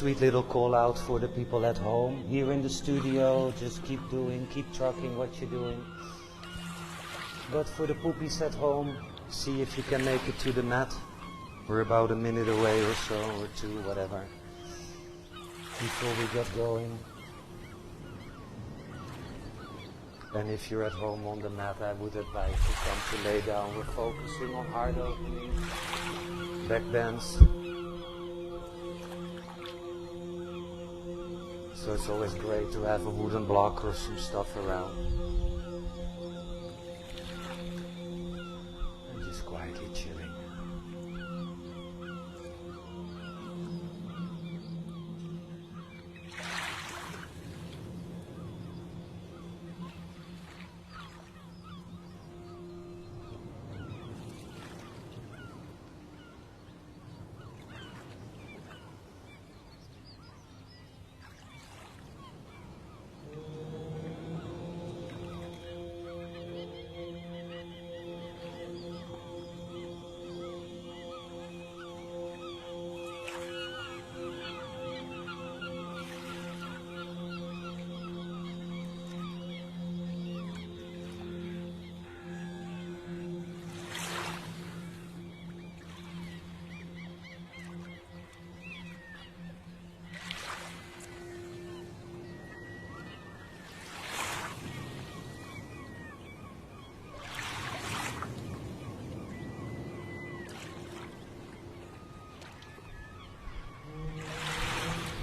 sweet little call out for the people at home. Here in the studio, just keep trucking what you're doing. But for the poopies at home, see if you can make it to the mat. We're about a minute away or so, or two, whatever, before we get going. And if you're at home on the mat, I would advise you come to lay down. We're focusing on heart opening, back bends. So it's always great to have a wooden block or some stuff around. And just quietly chilling.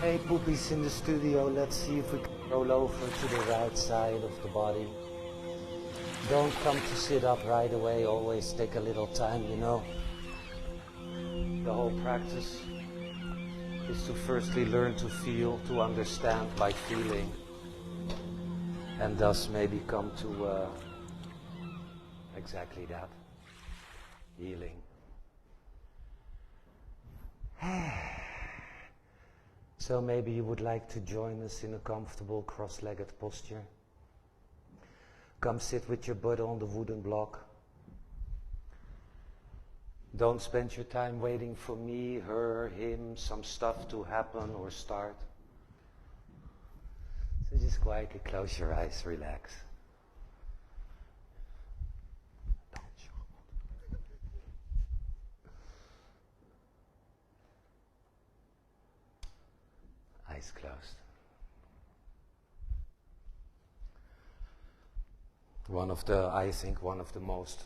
Hey poopies in the studio, let's see if we can roll over to the right side of the body. Don't come to sit up right away, always take a little time, you know. The whole practice is to firstly learn to feel, to understand by feeling, and thus maybe come to exactly that, healing. So maybe you would like to join us in a comfortable cross-legged posture. Come sit with your butt on the wooden block. Don't spend your time waiting for me, her, him, some stuff to happen or start. So just quietly close your eyes, relax. Eyes closed. I think one of the most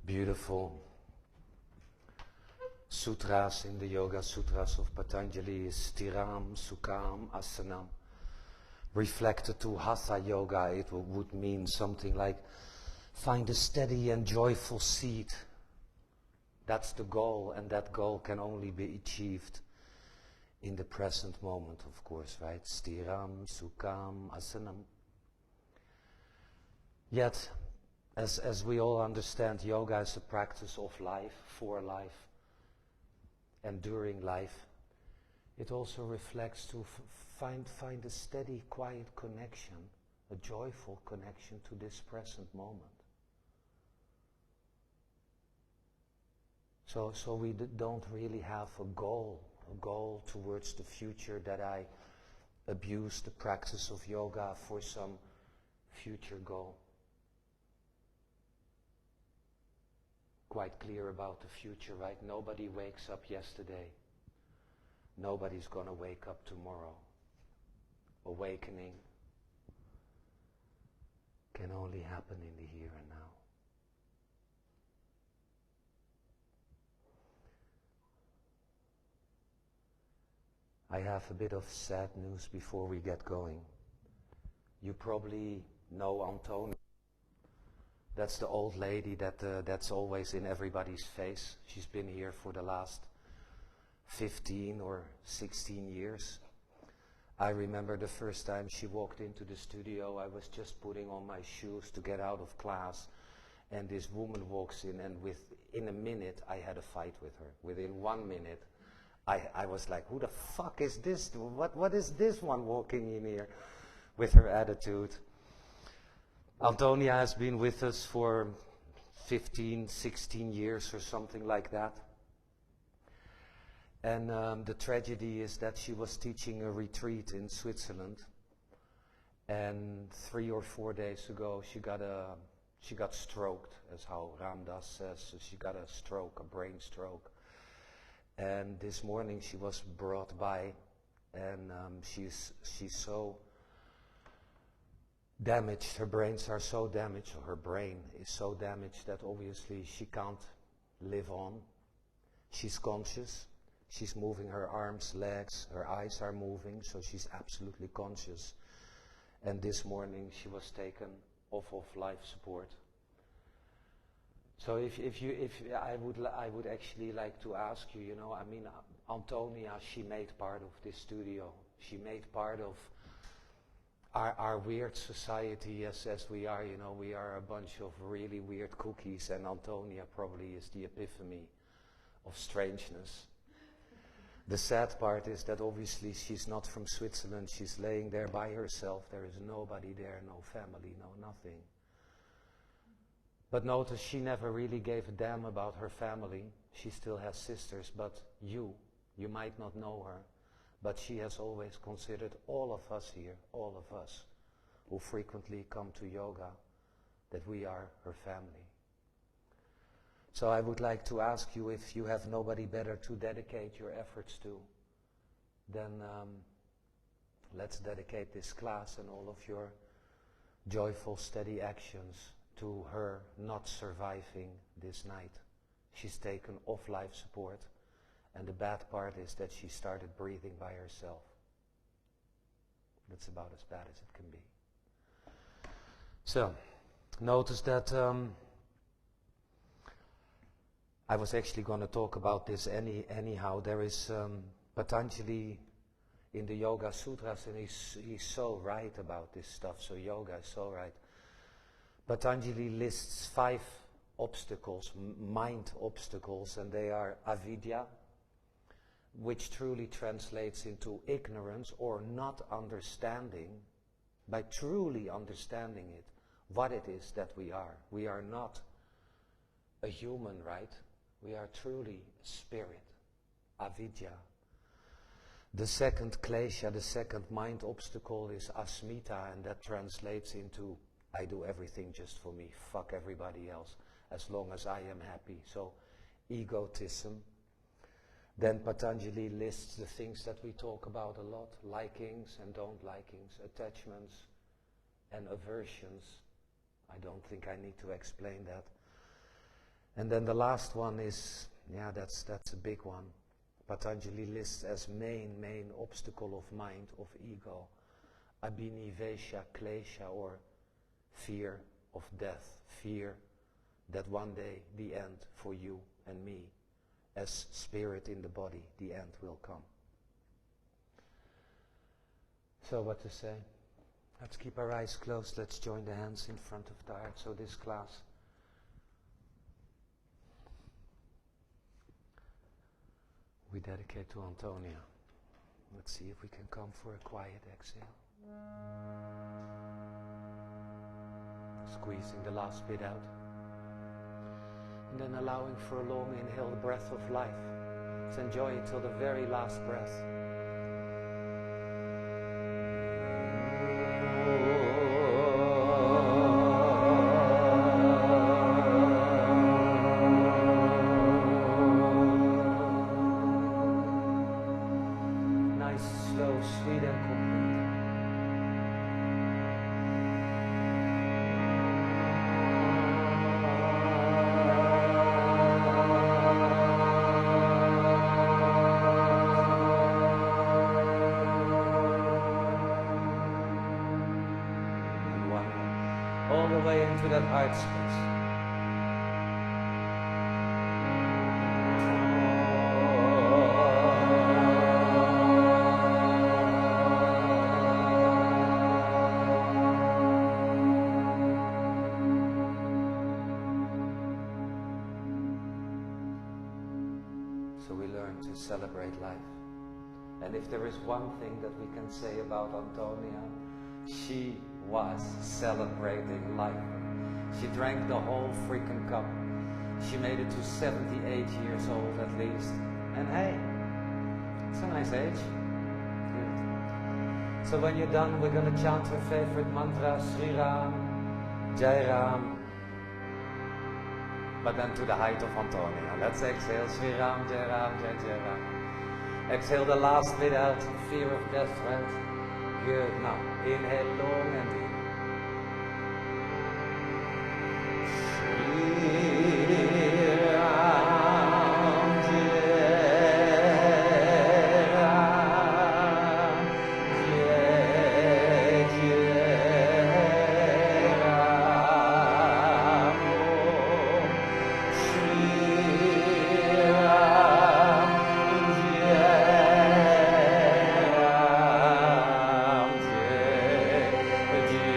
beautiful sutras in the Yoga Sutras of Patanjali is Stiram Sukham Asanam. Reflected to Hatha Yoga, it would mean something like find a steady and joyful seat. That's the goal, and that goal can only be achieved in the present moment, of course, right? Stiram, Sukham, Asanam. Yet, as we all understand, yoga is a practice of life, for life, and during life. It also reflects to find a steady, quiet connection, a joyful connection to this present moment. So we don't really have a goal towards the future, that I abuse the practice of yoga for some future goal. Quite clear about the future, right? Nobody wakes up yesterday. Nobody's going to wake up tomorrow. Awakening can only happen in the here and now. I have a bit of sad news before we get going. You probably know Antonia. That's the old lady that's always in everybody's face. She's been here for the last 15 or 16 years. I remember the first time she walked into the studio, I was just putting on my shoes to get out of class, and this woman walks in, and in a minute I had a fight with her. Within 1 minute, I was like, who the fuck is this? What is this one walking in here with her attitude? Antonia has been with us for 15, 16 years or something like that. And the tragedy is that she was teaching a retreat in Switzerland, and 3 or 4 days ago she got stroked, as how Ramdas says. So she got a stroke, a brain stroke. And this morning she was brought by, and she's so damaged, her brains are so damaged, or her brain is so damaged that obviously she can't live on. She's conscious, she's moving her arms, legs, her eyes are moving, so she's absolutely conscious. And this morning she was taken off of life support. So if I would actually like to ask you, you know, I mean, Antonia, she made part of this studio. She made part of our weird society as we are, you know, we are a bunch of really weird cookies, and Antonia probably is the epiphany of strangeness. The sad part is that obviously she's not from Switzerland, she's laying there by herself, there is nobody there, no family, no nothing. But notice she never really gave a damn about her family. She still has sisters, but you might not know her, but she has always considered all of us here, all of us who frequently come to yoga, that we are her family. So I would like to ask you, if you have nobody better to dedicate your efforts to, then let's dedicate this class and all of your joyful, steady actions to her not surviving this night. She's taken off life support, and the bad part is that she started breathing by herself. That's about as bad as it can be. So, notice that I was actually going to talk about this anyhow. There is Patanjali in the Yoga Sutras, and he's so right about this stuff. So yoga is so right. Patanjali lists 5 obstacles, mind obstacles, and they are avidya, which truly translates into ignorance or not understanding. By truly understanding it, what it is that we are. We are not a human, right? We are truly a spirit, avidya. The second klesha, the second mind obstacle, is asmita, and that translates into I do everything just for me, fuck everybody else, as long as I am happy. So, egotism. Then Patanjali lists the things that we talk about a lot, likings and don't likings, attachments and aversions. I don't think I need to explain that. And then the last one is, that's a big one. Patanjali lists as main obstacle of mind, of ego, abhinivesha, klesha, or fear of death, fear that one day the end for you and me, as spirit in the body, the end will come. So what to say? Let's keep our eyes closed, let's join the hands in front of the heart. So this class we dedicate to Antonia. Let's see if we can come for a quiet exhale. Squeezing the last bit out. And then allowing for a long inhale, breath of life. Let's enjoy it till the very last breath. Nice, slow, sweet and complete. All the way into that heart space. So we learn to celebrate life. And if there is one thing that we can say about Antonia, she was celebrating life. She drank the whole freaking cup. She made it to 78 years old at least. And hey, It's a nice age. Good. So when you're done, we're going to chant your favorite mantra, Sri Ram, Jai Ram. But then to the height of Antonia. Let's exhale, Sri Ram, Jai Ram, Jai Jai Ram. Exhale the last bit out, fear of death, right? Good. Now, inhale long and deep. Jai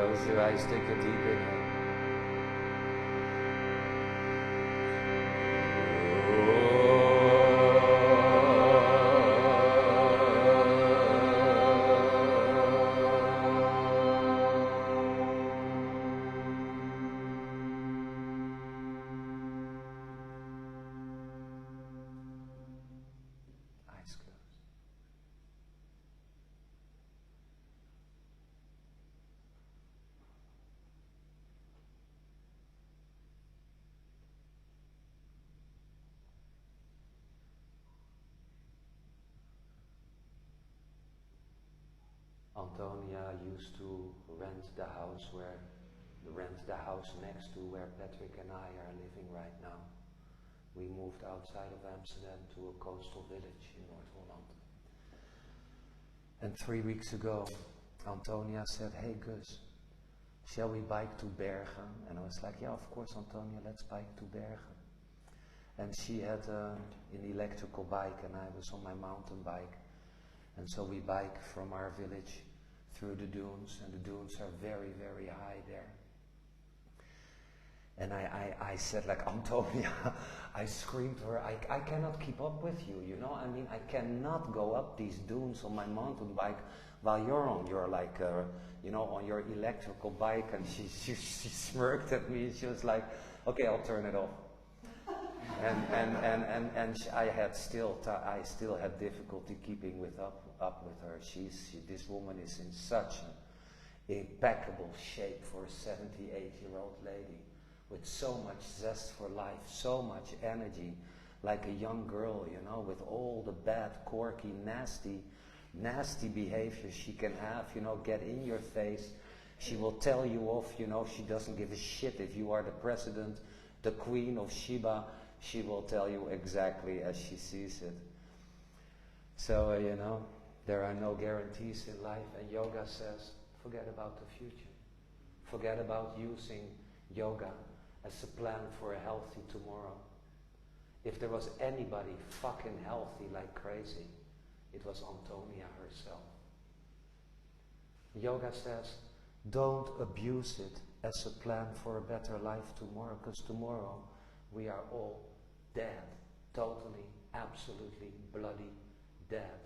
Close your eyes, take a deep inhale. Eyes closed. Antonia used to rent the house next to where Patrick and I are living right now. We moved outside of Amsterdam to a coastal village in North Holland. And 3 weeks ago, Antonia said, "Hey Gus, shall we bike to Bergen?" And I was like, "Yeah, of course, Antonia, let's bike to Bergen." And she had an electrical bike and I was on my mountain bike. And so we bike from our village through the dunes, and the dunes are very, very high there. And I said, like, "Antonia," I screamed to her, I cannot keep up with you, you know? I mean, I cannot go up these dunes on my mountain bike while you're on your, like, on your electrical bike. And she smirked at me and she was like, "Okay, I'll turn it off." I still had difficulty keeping up with her. This woman is in such an impeccable shape for a 78-year-old lady, with so much zest for life, so much energy, like a young girl, you know, with all the bad, quirky, nasty behavior she can have, you know, get in your face. She will tell you off, you know, she doesn't give a shit if you are the president, the queen of Sheba. She will tell you exactly as she sees it. So, you know, there are no guarantees in life, and yoga says, forget about the future. Forget about using yoga as a plan for a healthy tomorrow. If there was anybody fucking healthy like crazy, it was Antonia herself. Yoga says, don't abuse it as a plan for a better life tomorrow, because tomorrow we are all dead, totally, absolutely bloody dead.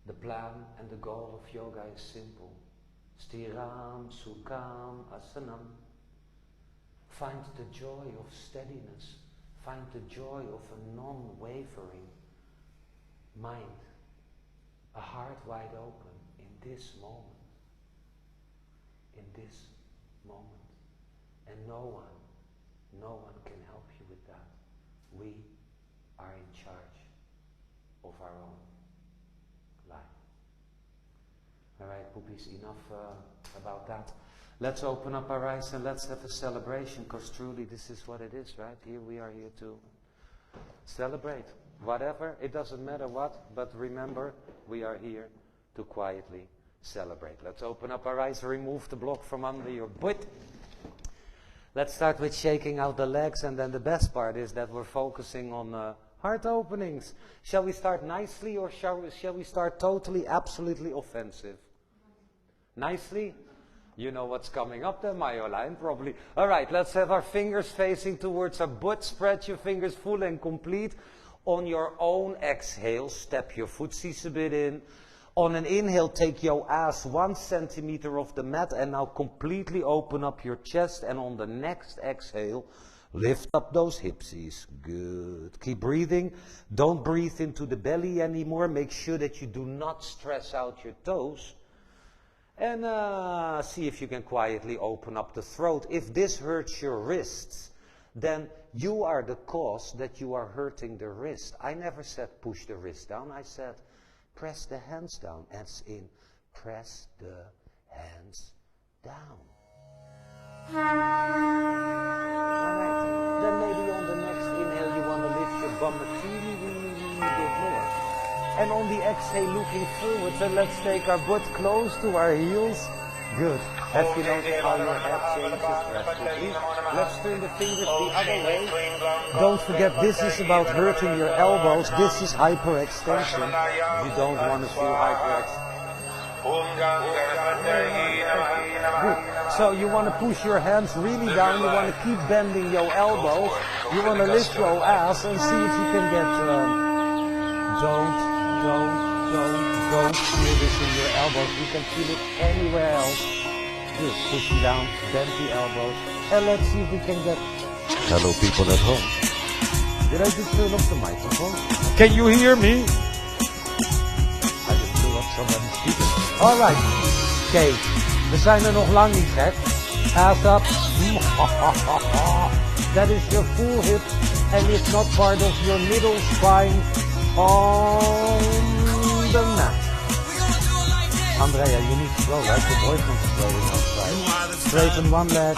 The plan and the goal of yoga is simple. Stiram Sukham Asanam. Find the joy of steadiness. Find the joy of a non-wavering mind. A heart wide open in this moment. In this moment. And no one can help you with that. We are in charge of our own life. Alright, poopies, enough about that. Let's open up our eyes and let's have a celebration, because truly this is what it is, right? Here we are here to celebrate. Whatever, it doesn't matter what, but remember, we are here to quietly celebrate. Let's open up our eyes, remove the block from under your butt. Let's start with shaking out the legs, and then the best part is that we're focusing on heart openings. Shall we start nicely, or shall we start totally, absolutely offensive? Nicely? You know what's coming up there, Marjolein, probably. Alright, let's have our fingers facing towards our butt. Spread your fingers full and complete. On your own exhale, step your footsies a bit in. On an inhale, take your ass 1 centimeter off the mat and now completely open up your chest. And on the next exhale, lift up those hipsies. Good. Keep breathing. Don't breathe into the belly anymore. Make sure that you do not stress out your toes. And see if you can quietly open up the throat. If this hurts your wrists, then you are the cause that you are hurting the wrist. I never said push the wrist down. I said press the hands down, as in press the hands down. Alright, then maybe on the next inhale you want to lift your bum a teeny bit more. And on the exhale, looking forward, so let's take our butt close to our heels. Good. Have you noticed how your head changes drastically? Let's turn the fingers the other way. Don't forget, this is about hurting your elbows. This is hyperextension. You don't want to feel hyperextension. Good. So you want to push your hands really down. You want to keep bending your elbows. You want to lift your ass and see if you can get. Don't feel this in your elbows. You can feel it anywhere else. Good. Pushing down, bend the elbows, and let's see if we can get. Hello, people at home. Did I just turn off the microphone? Can you hear me? I just threw up somebody's speaker. All right. Okay. We zijn er nog lang niet, gek. Ass up. That is your full hip, and it's not part of your middle spine on the mat. Andrea, you need to go, right? The boyfriend is waiting outside. Straighten one leg.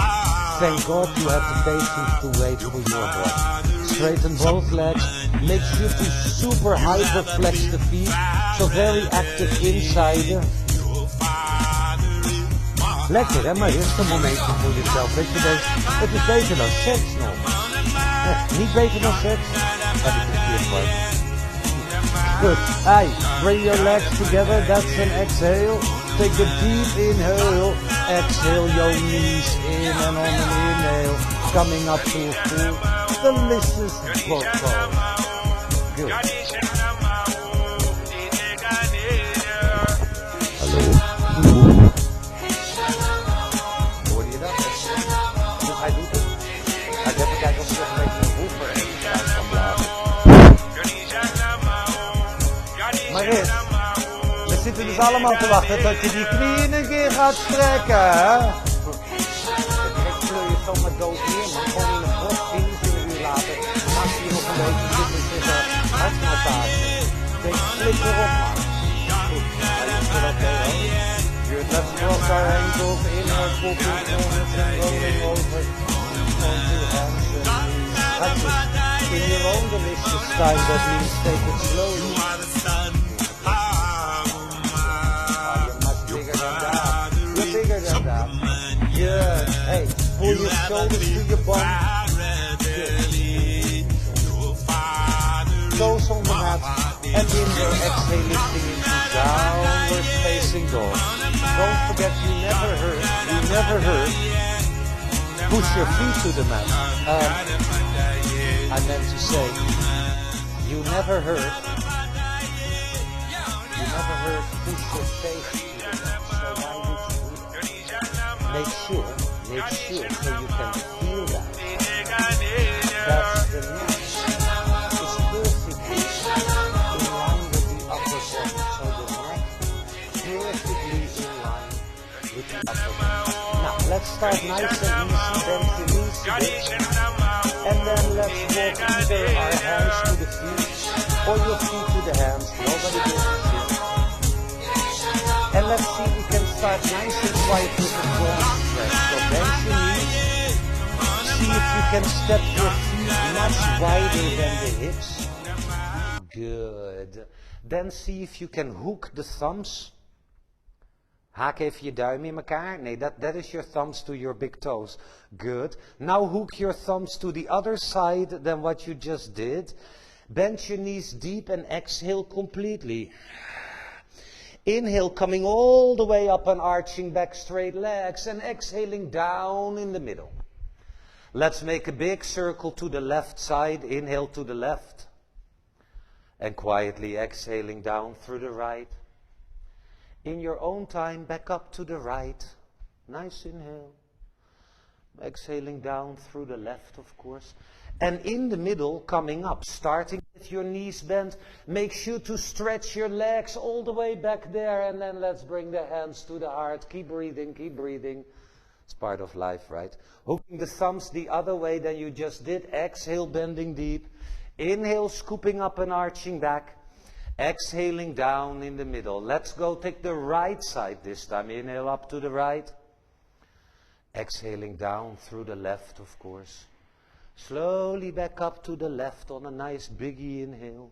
Thank God you have the patience to wait for your breath. Straighten both legs. Make sure to super hyperflex the feet. So very active inside. Lekker hè, maar eerst een momentje voor jezelf. Weet je, het is beter dan seks nog. Niet beter dan seks? Heb ik het verkeerd. Good. Hey, bring your legs together. That's an exhale. Take a deep inhale. Exhale your knees in and on an inhale. Coming up to a full delicious boat pose. Good. Hallo. Hoorde je dat? Dus hij doet het. Hij gaat even kijken of hij nog een beetje een hoever eruit kan blazen. Maar eerst, we zitten dus allemaal te wachten tot je die knieën een keer gaat strekken. Ik kleur je zomaar dood neer, maar gewoon in een brok finish een uur later. Maak je nog een beetje zitten hartmassage. Denk, flik erop man. Goed, maar je zit oké hoor. Good, let's cross our ankles, inward popping corners and rolling over. Onto hands and knees. That's it. In your own delicious time, that means take it slowly. Good. Hey, pull your shoulders to your bum. Toes on the mat. And inhale, exhale, lifting into downward facing dog. Don't forget, you never hurt. Push your feet to the mat. I meant to say, you never hurt. Push your face to the mat. So why would you do that? Make sure so you can feel that. That's the neck is perfectly in line with the upper body. So the neck perfectly in line with the upper body. Now let's start nice and easy, bend your knees a bit. And then let's walk either our hands to the feet or your feet to the hands. Nobody gives a shit. And let's see if we can start nice and quiet with the front stretch. So bend your knees. See if you can step your feet much wider than the hips. Good. Then see if you can hook the thumbs. Haak even je duim in elkaar. Nee, that is your thumbs to your big toes. Good. Now hook your thumbs to the other side than what you just did. Bend your knees deep and exhale completely. Inhale, coming all the way up and arching back straight legs and exhaling down in the middle. Let's make a big circle to the left side. Inhale to the left. And quietly exhaling down through the right. In your own time, back up to the right. Nice inhale. Exhaling down through the left, of course. And in the middle, coming up, starting with your knees bent. Make sure to stretch your legs all the way back there. And then let's bring the hands to the heart. Keep breathing, keep breathing. It's part of life, right? Hooking the thumbs the other way than you just did. Exhale, bending deep. Inhale, scooping up and arching back. Exhaling down in the middle. Let's go take the right side this time. Inhale up to the right. Exhaling down through the left, of course. Slowly back up to the left on a nice biggie inhale.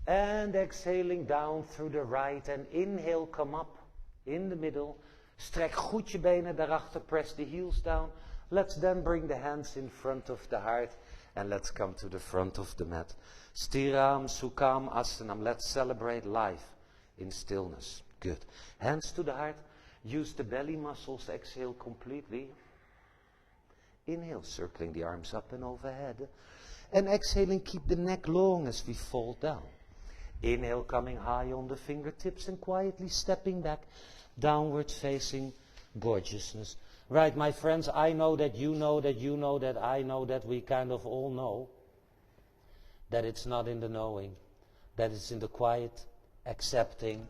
And exhaling down through the right. And inhale, come up in the middle. Strek goed je benen daarachter. Press the heels down. Let's then bring the hands in front of the heart. And let's come to the front of the mat. Stiram, Sukham, Asanam. Let's celebrate life in stillness. Good. Hands to the heart. Use the belly muscles, exhale completely. Inhale, circling the arms up and overhead. And exhaling, keep the neck long as we fall down. Inhale, coming high on the fingertips and quietly stepping back, downward facing gorgeousness. Right, my friends, I know that you know that you know that I know that we kind of all know that it's not in the knowing, that it's in the quiet accepting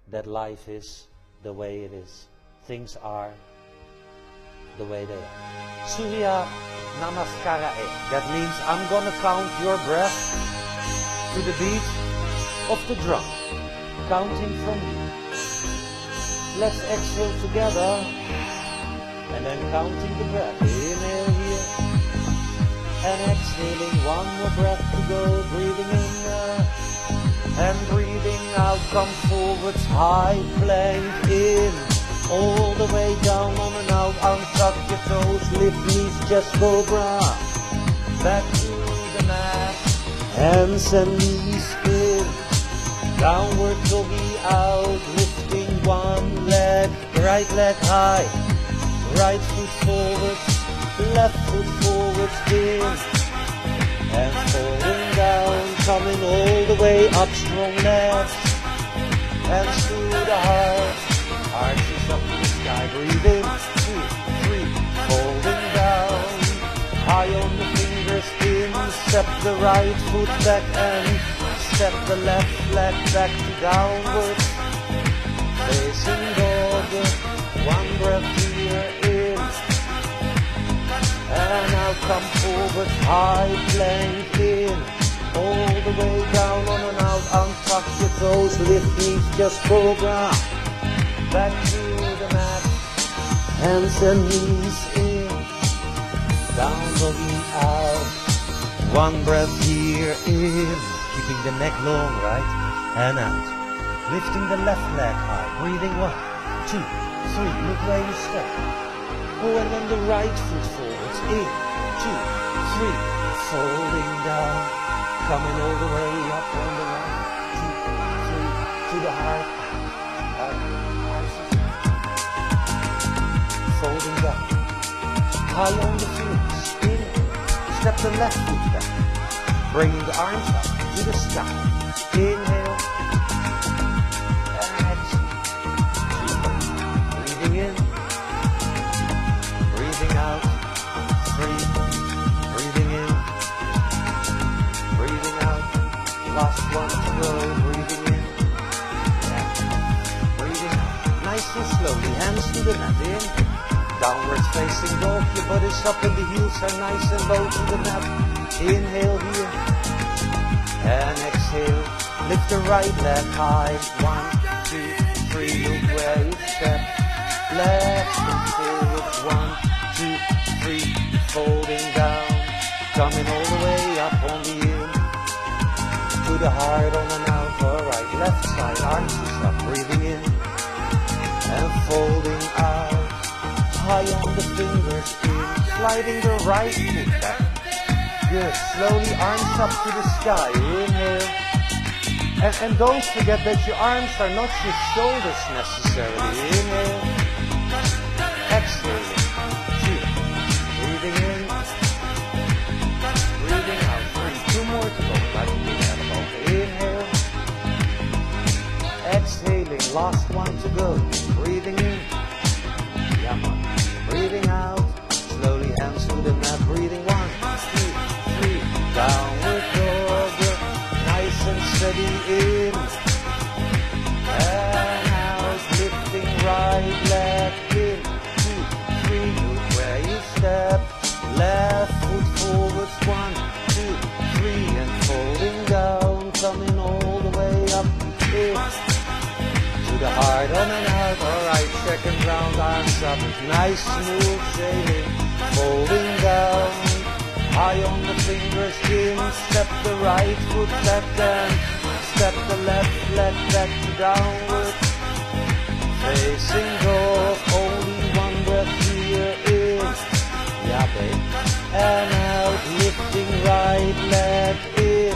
that life is the way it is. Things are the way they are. Surya Namaskara. That means I'm gonna count your breath to the beat of the drum, counting from you. Let's exhale together, and then counting the breath. Inhale here, and exhaling, one more breath to go. Breathing in and breathing out. Come forwards, high plank in, all the way down, on and out. Untuck your toes, lift knees, chest cobra. Back to the mat, hands and knees in. Downward doggy out, lifting one leg, right leg high, right foot forwards, left foot forwards in, and falling down, coming all the way up, strong legs, hands to the heart, arches up to the sky, breathe in, 2, 3, falling down, high on the fingers in, step the right foot back and step the left leg back to downward, facing dog, one breath here in, and now come forward, high plank in, all the way down, on and out, untuck your toes, lift knees, just cobra, back to the mat, hands and knees in, down doggy out, one breath here in, keeping the neck long, right, and out. Lifting the left leg high, breathing 1, 2, 3, look where you step. Oh, and then the right foot forwards, in, 2, 3, falling down, coming all the way up on the right, 2, 3, to the heart, out, folding down, high on the fingers, in, step the left foot back, bringing the arms up to the sky. Inhale and exhale. Breathing in, breathing out. 3, breathing in, breathing out. Last one to go. Breathing in, breathing out. Nice and slowly, hands to the mat. In, downward facing dog. Your body's up and the heels are nice and low to the mat. Inhale here. And exhale, lift the right leg high, 1, 2, 3, look where you step, left and forward, 1, 2, 3, folding down, coming all the way up on the in, to the heart, on and out, alright, left side, arms is up, breathing in, and folding out, high on the fingers in, sliding the right foot back. Good. Slowly, arms up to the sky. Inhale. And don't forget that your arms are not your shoulders necessarily. Inhale. Exhale. 2. Breathing in. Breathing out. 3. 2 more to go. Like the elbow. Inhale. Exhaling. Last one to go. Breathing in. Yaman. Breathing out. Slowly, hands to the mat. Breathing 1, 2, downward dog, nice and steady in, and out, lifting right leg in, 2, 3, look where you step, left foot forwards, 1, 2, 3, and folding down, coming all the way up, in, to the heart, on and out, alright, second round, arms up, nice smooth sailing, folding down, high on the fingers in, step the right foot back and step the left leg back to downward. Facing dog, only one breath here in. Yeah, babe. And out, lifting right leg in.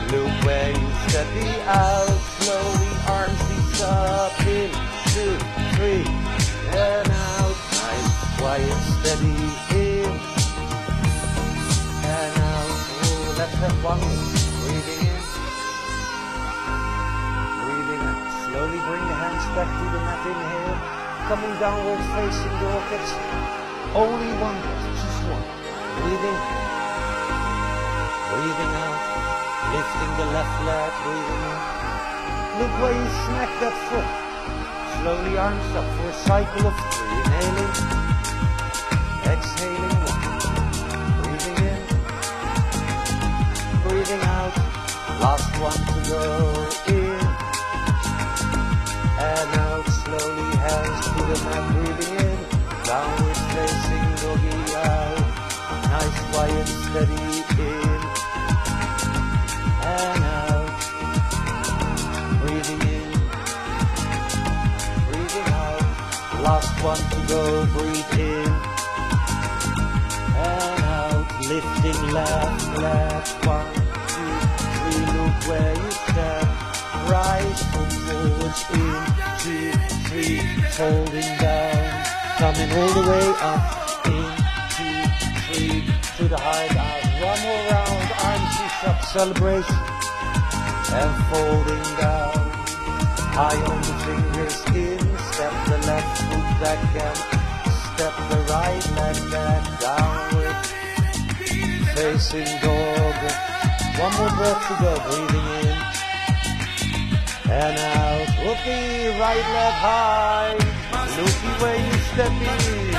Look where you step it out, slowly arms ease up in. 2, 3, and out. Nice, quiet, steady, in and out. Oh, let's have one more. Breathing in, breathing out. Slowly bring the hands back to the mat. Inhale, coming downward facing dog. That's only one breath, just one. Breathing, breathing out. Lifting the left leg, breathing in. Look where you smack that foot. Slowly arms up for a cycle of 3. Inhaling, exhaling 1. Breathing in, breathing out. Last one to go. In and out. Slowly hands to the mat, breathing in. Downward facing doggy out. Nice, quiet, steady in and out. Breathing in, breathing out. Last one to go. Breathe in and out. Lifting left leg. 1, 2, 3. Look where you stand. Rise from forwards. In 2, 3. Folding down. Coming all the way up. In 2, 3. To the high out. One more round. Arms reach up. Celebration. And folding down. High on the fingers. In. Step the left foot back and step the right leg back. Downward. Facing dog. One more breath to go. Breathing in and out. Whoopee. Right leg high. Looky where you step in.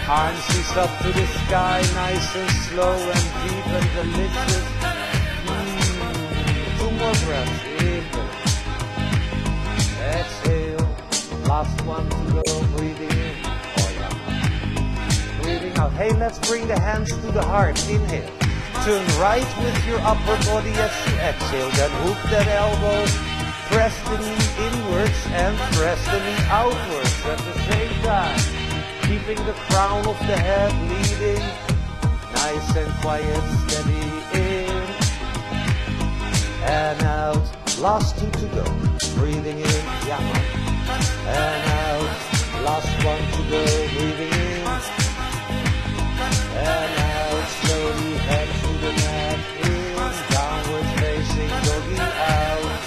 Arms reach up to the sky. Nice and slow and deep and delicious. 2 more breaths. Inhale. Exhale. Last one to go. Breathing in. Oh yeah. Breathing out. Hey, let's bring the hands to the heart. Inhale. Turn right with your upper body as you exhale. Then hook that elbow. Press the knee inwards and press the knee outwards at the same time. Keeping the crown of the head leading. Nice and quiet, steady in and out. Last 2 to go. Breathing in, yeah. And out. Last 1 to go. Breathing in and out. Slowly head to the mat. In, downward facing doggy out.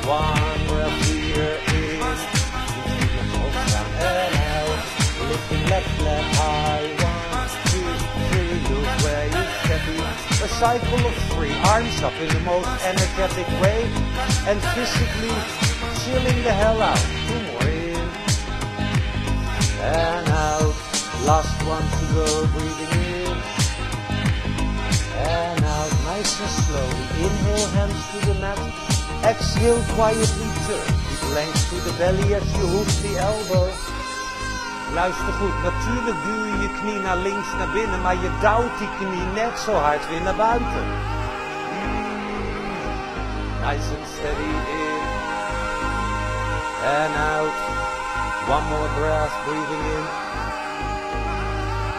1 breath here. In, and out. Lifting left leg high. 1, 2, 3. Look where you step in. A cycle of 3. Arms up in the most energetic way. And physically chilling the hell out. 2 more in. And out. Last 1 to go. Breathing in. And out. Nice and slowly. Inhale, hands to the mat. Exhale, quietly turn. Keep length to the belly as you hook the elbow. Luister goed, natuurlijk duw je je knie naar links, naar binnen, maar je duwt die knie net zo hard weer naar buiten. Nice and steady in and out. 1 more breath, breathing in,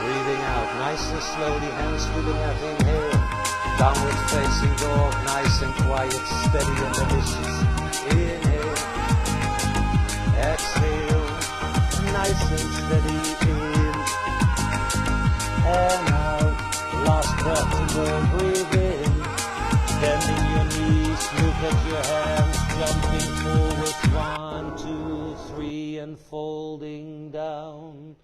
breathing out. Nice and slowly, hands to the mat, inhale. Downward facing dog, nice and quiet, steady and delicious. Inhale, exhale. Nice and steady in and out. Last breath to go. Breathe in. Bending your knees. Look at your hands. Jumping forward. 1, 2, 3 and folding down.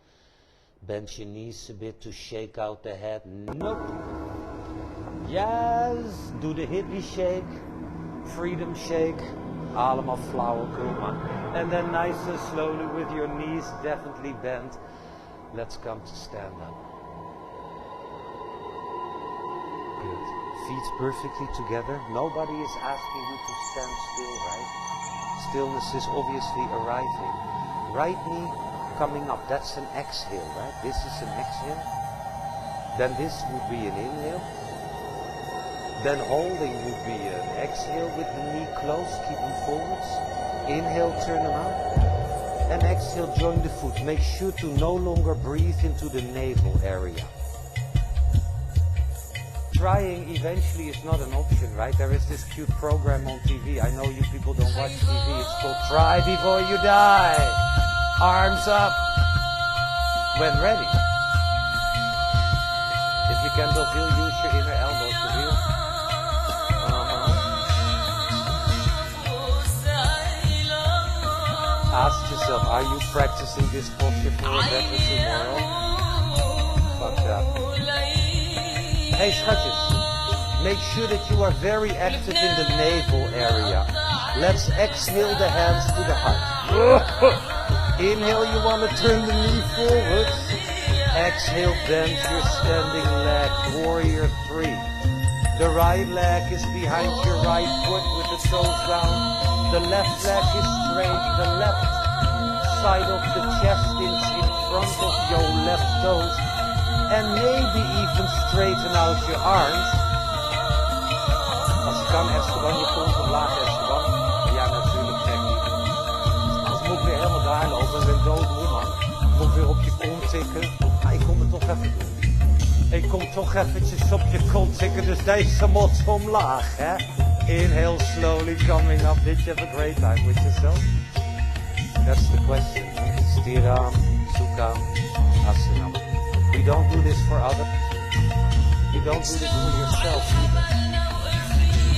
Bend your knees a bit to shake out the head. Nope. Yes. Do the hippie shake. Freedom shake. Allemaal flauwekul, man. And then nice and slowly with your knees definitely bent. Let's come to stand up. Good. Feet perfectly together. Nobody is asking you to stand still, right? Stillness is obviously arriving. Right knee coming up. That's an exhale, right? This is an exhale. Then this would be an inhale. Then holding would be an exhale with the knee close, keep them forwards. Inhale, turn them out. And exhale, join the foot. Make sure to no longer breathe into the navel area. Trying eventually is not an option, right? There is this cute program on TV. I know you people don't watch TV. It's called Try Before You Die. Arms up. when ready. If you can use your inner elbows to feel. Ask yourself, are you practicing this posture for a better tomorrow? Fuck that. Hey schatjes, make sure that you are very active in the navel area. Let's exhale the hands to the heart. Inhale, you want to turn the knee forward. Exhale, bend your standing leg, warrior 3. The right leg is behind your right foot with the toes down. The left leg is straight, the left side of the chest is in front of your left toes. And maybe even straighten out your arms. Als je kan, Esteban, je komt omlaag, Esteban. Ja, natuurlijk, gek niet. Anders moet ik weer helemaal daar lopen en ben doodmoe, man. Moet weer op je kont tikken. Maar ik kom het toch even doen. Ik kom toch eventjes op je kont tikken, dus deze moet omlaag, hè. Inhale slowly, coming up. Did you have a great time with yourself? That's the question. Stiram, Sukham, Asanam. We don't do this for others. You don't do this for yourself either.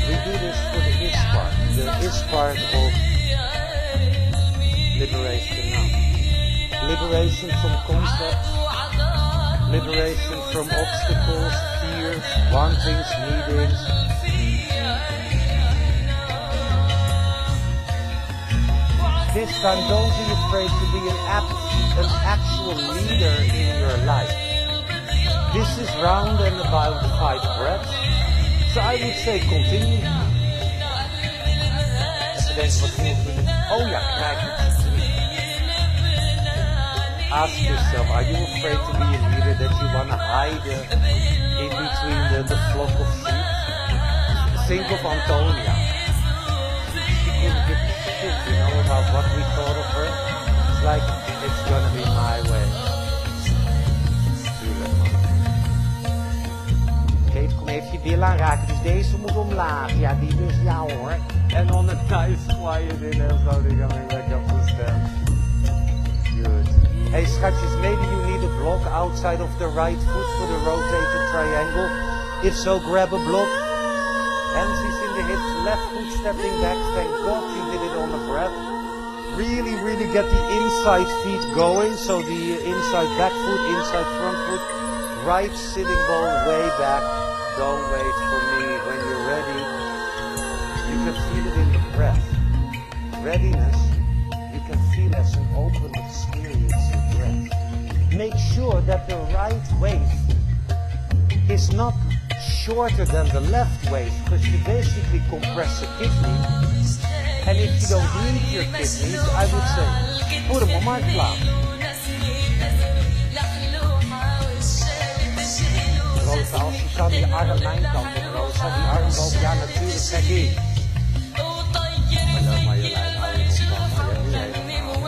We do this for the is part. The is part of liberation now. Liberation from concepts. Liberation from obstacles, fears, wantings, needings. This time, don't be afraid to be an actual leader in your life. This is round and about 5 breaths. So I would say continue. Even denken, wat voel ik? Oh ja, kijk. Ask yourself, are you afraid to be a leader that you want to hide in between the flock of sheep? Think of Antonia. She couldn't give a shit, you know, about what we thought of her. It's like, it's gonna be my way. Kate, kom even je bil aanraken, dus deze moet omlaag. Ja, die dus jou hoor. En on a nice quiet inhale, slowly coming back up to stand. Good. Hey schatjes, maybe you need a block outside of the right foot for the rotated triangle. If so, grab a block. Hands is in the hips, left foot stepping back. Thank God you did it on the breath. Really, really get the inside feet going. So the inside back foot, inside front foot. Right sitting bone way back. Don't wait for me. When you're ready, you can feel it in the breath. Readiness, you can feel as an open experience of breath. Make sure that the right waist is not shorter than the left waist, because you basically compress the kidney. And if you don't need your kidneys, I would say, put them on my flap. Rosa, als je kan die arm mijn kant op, Rosa, die arm boven, ja natuurlijk, kijk hier. Hallo Marjolein, hou je nog van, maar je nu helemaal.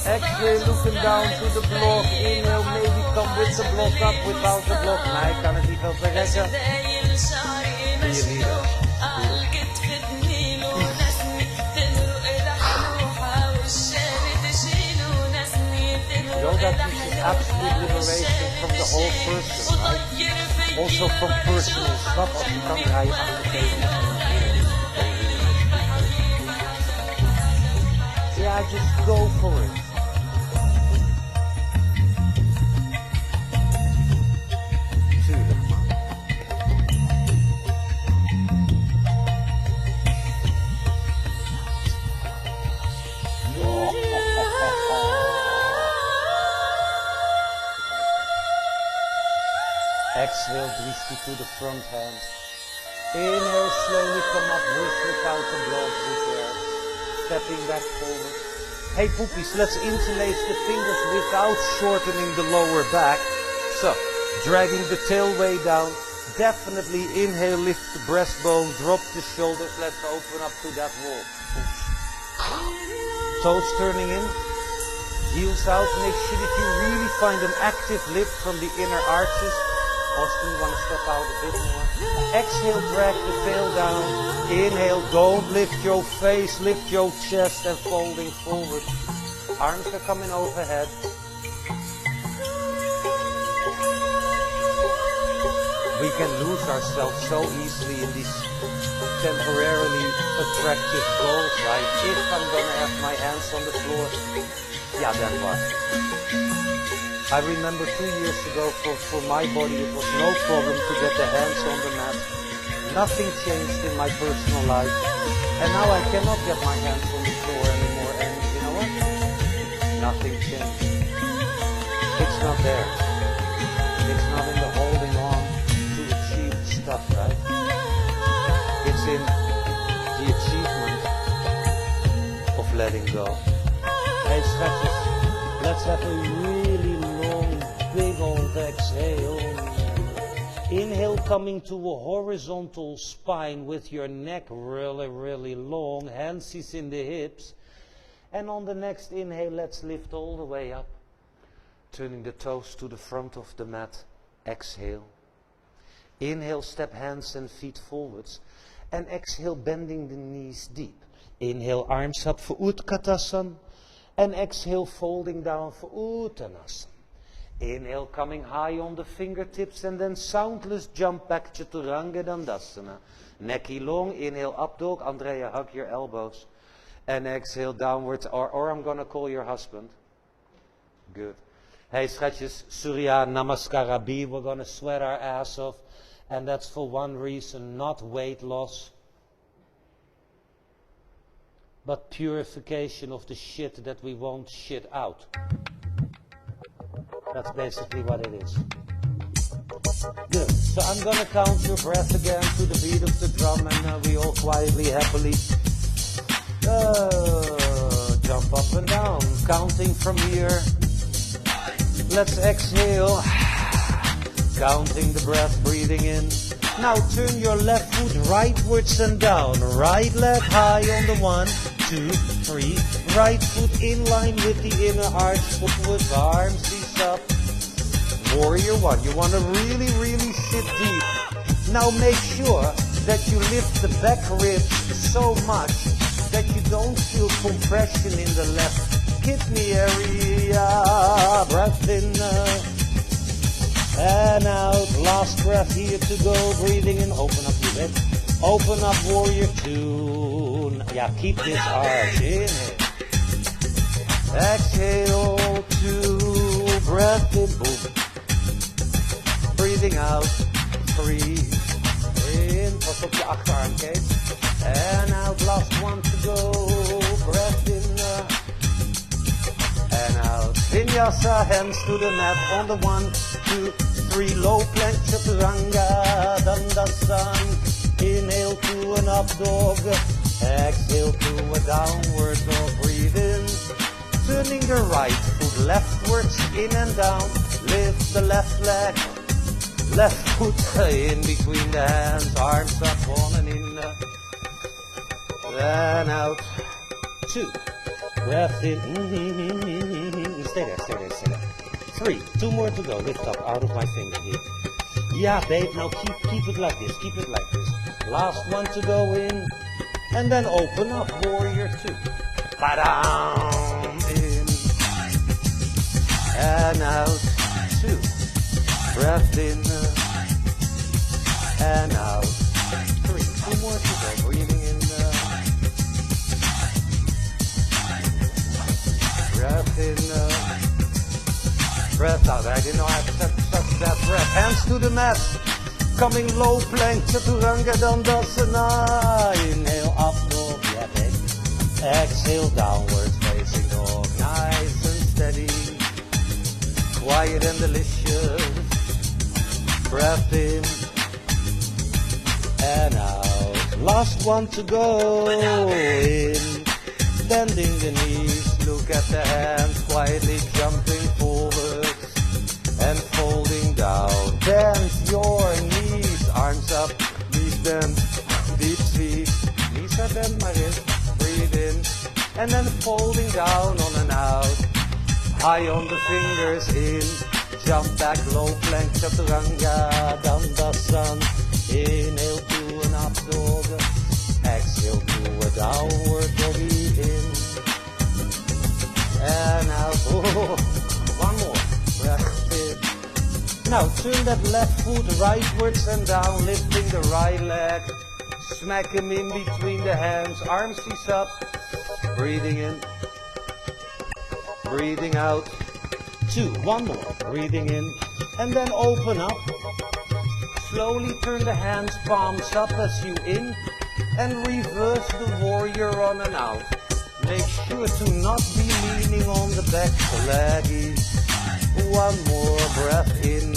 Exhale, looking down to the block. Inhale, maybe come with the block up, without the block. Nee, ik kan het niet wel verrekken. Be a leader. Yoga teaches absolute liberation from the whole person, right? Also from personal stuff, als je kan draaien achtergeven. Yeah, just go for it. Tuurlijk, man. Exhale, breathe to the front hand. Inhale, slowly come up, breathe without the block, there. Stepping back forward. Hey poopies, let's interlace the fingers without shortening the lower back. So, dragging the tail way down. Definitely inhale, lift the breastbone, drop the shoulders. Let's open up to that wall. Toes turning in, heels out. Make sure that you really find an active lift from the inner arches Possibly want to step out a bit more. Exhale, drag the tail down. Inhale, don't lift your face, lift your chest and folding forward. Arms are coming overhead. We can lose ourselves so easily in these temporarily attractive goals, right? If I'm gonna have my hands on the floor, yeah, then what? I remember 2 years ago, for my body, it was no problem to get the hands on the mat. Nothing changed in my personal life. And now I cannot get my hands on the floor anymore. And you know what? Nothing changed. It's not there. It's not in the holding on to achieve stuff, right? It's in the achievement of letting go. Hey, stretches. Let's have a really long, big old exhale. Inhale, coming to a horizontal spine with your neck really, really long. Hands is in the hips. And on the next inhale, let's lift all the way up. Turning the toes to the front of the mat. Exhale. Inhale, step hands and feet forwards. And exhale, bending the knees deep. Inhale, arms up for Utkatasana. And exhale, folding down for Uttanasana. Inhale, coming high on the fingertips and then soundless jump back Chaturanga Dandasana. Necky long, inhale, up dog. Andrea, hug your elbows. And exhale, downwards, or I'm gonna call your husband. Good. Hey, schatjes, Surya Namaskara B. We're gonna sweat our ass off. And that's for one reason, not weight loss, but purification of the shit that we won't shit out. That's basically what it is. Good. So I'm gonna count your breath again to the beat of the drum, and we all quietly, happily jump up and down. Counting from here. Let's exhale. Counting the breath, breathing in. Now turn your left foot rightwards and down. Right leg high on the 1, 2, 3. Right foot in line with the inner arch. Footwards, arms these up. Warrior 1. You want to really, really sit deep. Now make sure that you lift the back ribs so much that you don't feel compression in the left kidney area. Breath in. And out, last breath here to go, breathing in, open up your head, open up warrior 2, yeah, keep this arch, inhale, exhale, 2, breath in, boom, breathing out, 3, in, pas op je achterarm, Kate, and out, last one to go, breath in, and out, vinyasa, hands to the mat, on the 1, 2, 3, low plank, chaturanga, dandasana. Inhale to an up dog, exhale to a downward dog. Breathe in, turning the right foot leftwards, in and down. Lift the left leg, left foot in between the hands, arms up, on and in, and out. 2, breath in, stay there, stay there, stay there. 3, 2 more to go. Lift up out of my finger here. Yeah, babe, now keep it like this. Keep it like this. Last one to go in. And then open up. Warrior 2. Ba-dam! In. And out. 2. Breath in. And out. 3. 2 more to go. Breathing in. Breath in. Breath out. I didn't know I had to touch that breath. Hands to the mat. Coming low plank. Chaturanga Dandasana. Inhale up dog. Yeah, babe. Exhale downward facing dog. Nice and steady. Quiet and delicious. Breath in. And out. Last one to go. In. Bending the knees. Look at the hands. Quietly jumping forward. And folding down, bend your knees, arms up, knees bent, deep sweep, knees are bent, my wrist, breathe in, and then folding down on and out, high on the fingers, in, Jump back, low plank, chaturanga, dandasan. Inhale to an up dog. Exhale to a downward doggy in. And out. Oh, one more. Breath in. Now turn that left foot rightwards and down, lifting the right leg. Smack him in between the hands, arms is up. Breathing in. Breathing out. 2, one more. Breathing in. And then open up. Slowly turn the hands, palms up as you in. And reverse the warrior on and out. Make sure to not be leaning on the back leg. One more breath in.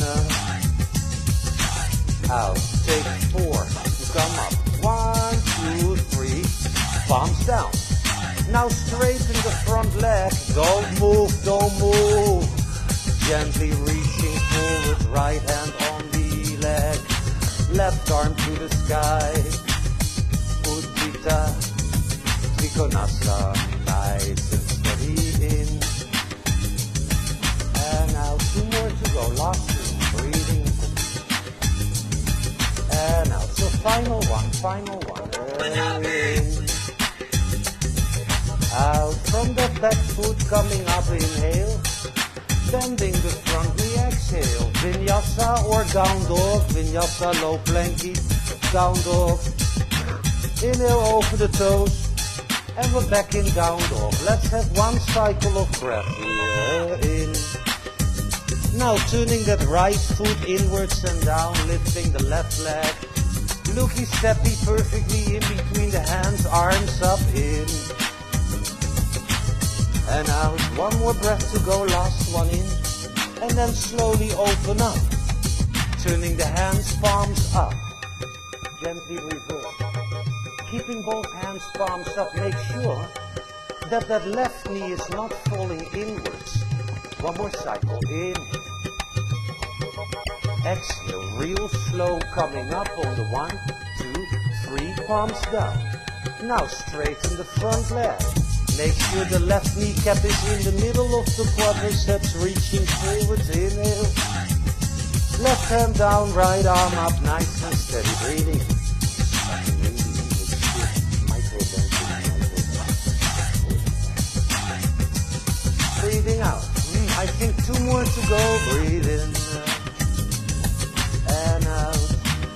Out. Take 4. Come up. 1, 2, 3. Palms down. Now straighten the front leg. Don't move, don't move. Gently reaching forward, right hand on the leg. Left arm to the sky. Utthita Trikonasa. Nice and steady in. And now 2 more to go. Last 2. Breathing. And out. So final one. In. Out from the back foot, coming up, inhale. Bending the front knee, exhale. Vinyasa or down dog. Vinyasa, low planky, down dog. Inhale over the toes. And we're back in down dog. Let's have 1 cycle of breath here. In. Now turning that right foot inwards and down, lifting the left leg. Looky steppy perfectly in between the hands, arms up, in. And out. 1 more breath to go, last one in. And then slowly open up. Turning the hands, palms up. Gently reverse. Keeping both hands, palms up. Make sure that that left knee is not falling inwards. 1 more cycle. In. Exhale. Real slow coming up on the 1, 2, 3. Palms down. Now straighten the front leg. Make sure the left kneecap is in the middle of the quadriceps, reaching forward, inhale. Left hand down, right arm up, nice and steady, breathing. Breathing out. I think 2 more to go, breathe in. And out.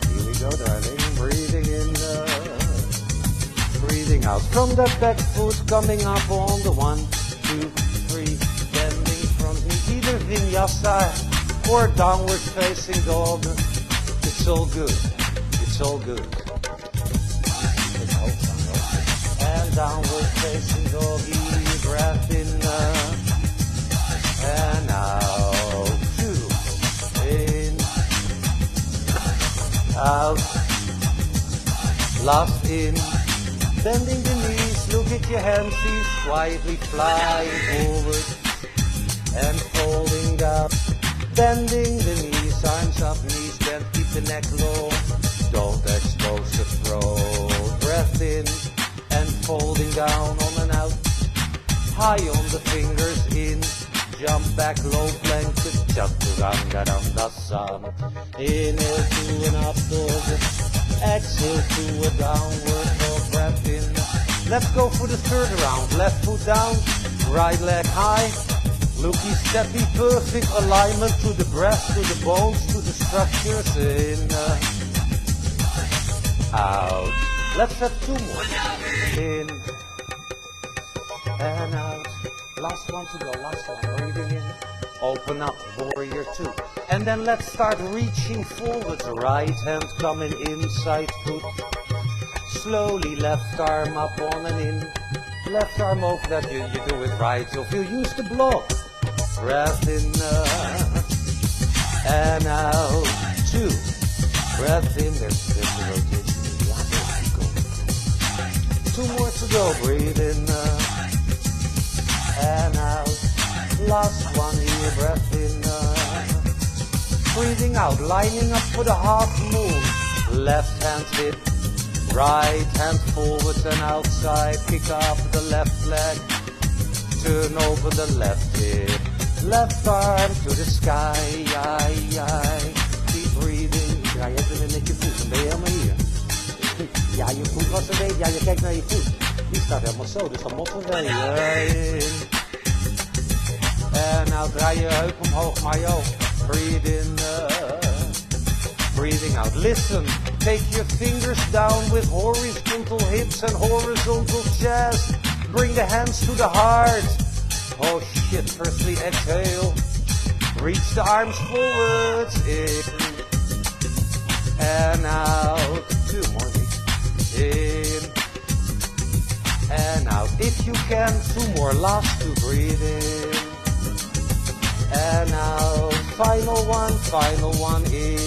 Here we go, darling, breathing in. Breathing out from the back foot, coming up on the 1, 2, 3, bending front knee, either vinyasa or downward facing dog. It's all good. It's all good. And downward facing doggy, breath in and out. 2 in, out. Last in. Bending the knees, look at your hands, he's quietly flying forward and folding down. Bending the knees, arms up, knees bent, keep the neck low. Don't expose the throat. Breath in and folding down, on and out. High on the fingers, in. Jump back, low plank, chaturanga dandasana. Inhale to an up dog. Exhale to a downward dog, breath in. Let's go for the 3rd round. Left foot down, right leg high. Looky steppy, perfect alignment to the breath, to the bones, to the structures. In, out. Let's have 2 more. In, and out. Last one to go, last one. Breathing in. Open up, warrior 2. And then let's start reaching forward. Right hand coming inside foot. Slowly left arm up on and in. Left arm over that, you do it right. So if you use the block. Breath in and out. 2. Breath in, there's the rotation. 2 more to go, breathe in and out. Last one here, breath in, breathing out, lining up for the half moon. Left hand hip, right hand forwards and outside. Pick up the left leg, turn over the left hip. Left arm to the sky. Keep breathing. Draai even met je voet. Dan ben je helemaal hier. Ja, je voet was een beetje. Ja, je kijkt naar je voet. Die staat helemaal zo, dus dan motten we in. En nou draai je heup omhoog, maar joh. Breathe in. Breathing out. Listen. Take your fingers down with horizontal hips and horizontal chest. Bring the hands to the heart. Oh shit. Firstly, exhale. Reach the arms forwards. In. And out. 2 more. In. And out. If you can, 2 more. Last 2. Breathe in. And out. Final one in.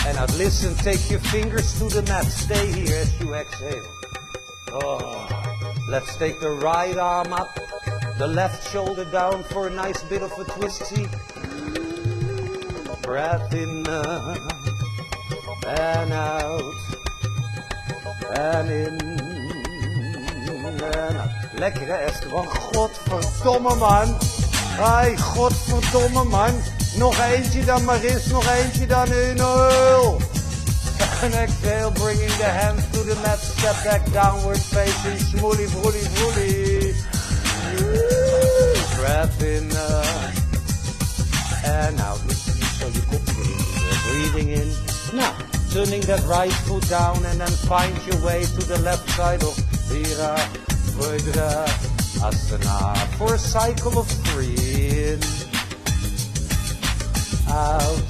And now listen, take your fingers to the mat. Stay here as you exhale. Oh. Let's take the right arm up, the left shoulder down for a nice bit of a twisty. Breath in and out. En in en out. Lekker hè Esteban? Godverdomme man. Ai, godverdomme man. Nog eentje dan maar eens, nog eentje dan 1-0. And exhale, bringing the hands to the mat, step back, downward facing, shmooly, vroly, vroly. Breath in and out. So you put breathing in. Now, turning that right foot down and then find your way to the left side of Virabhadrasana for a cycle of 3 in. Out.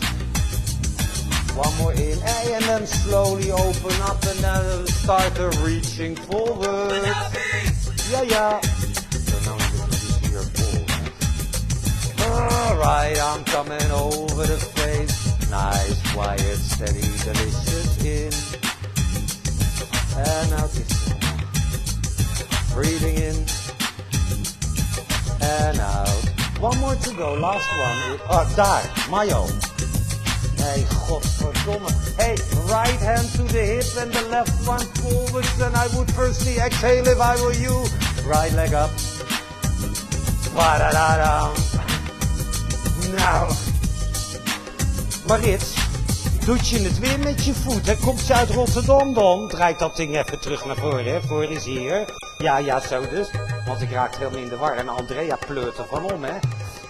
1 more in, and then slowly open up and then start reaching forward. Yeah. So now this is your ball. Right arm coming over the face. Nice, quiet, steady, delicious in. And out this one. Breathing in. And out. 1 more to go, last one. Daar, Mayo. Hey, godverdomme. Hey, right hand to the hip and the left one forwards. And I would firstly exhale if I were you. Right leg up. Ba-da-da-da. Nou. Marits, doet je het weer met je voet? Hè? Komt ze uit Rotterdam dan? Draait dat ding even terug naar voren, hè? Voor is hier. Ja, zo dus. Want ik raak helemaal in de war en Andrea pleurt er van om, hè.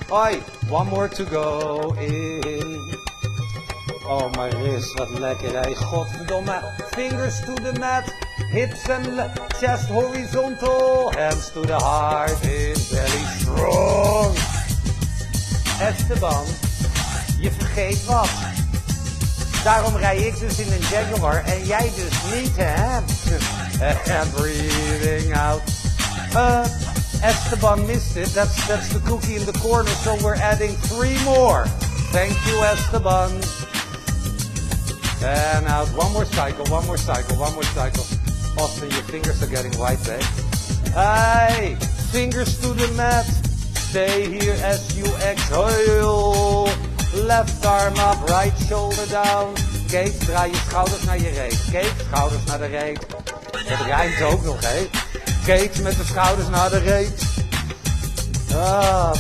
Hoi, 1 more to go in. Oh, Maris, wat lekker, hè. Godverdomme. Fingers to the mat. Hips and chest horizontal. Hands to the heart in. Belly strong. Esteban, je vergeet wat. Daarom rij ik dus in een Jaguar en jij dus niet, hè? And breathing out. Esteban missed it. That's the cookie in the corner, so we're adding 3 more. Thank you, Esteban. And out. One more cycle. Austin, your fingers are getting white, babe. Hey, fingers to the mat. Stay here as you exhale. Left arm up, right shoulder down. Kate, draai je schouders naar je reet. Kate, schouders naar de reet. Het rijmt ook nog, hè. Kate met de schouders naar de reet.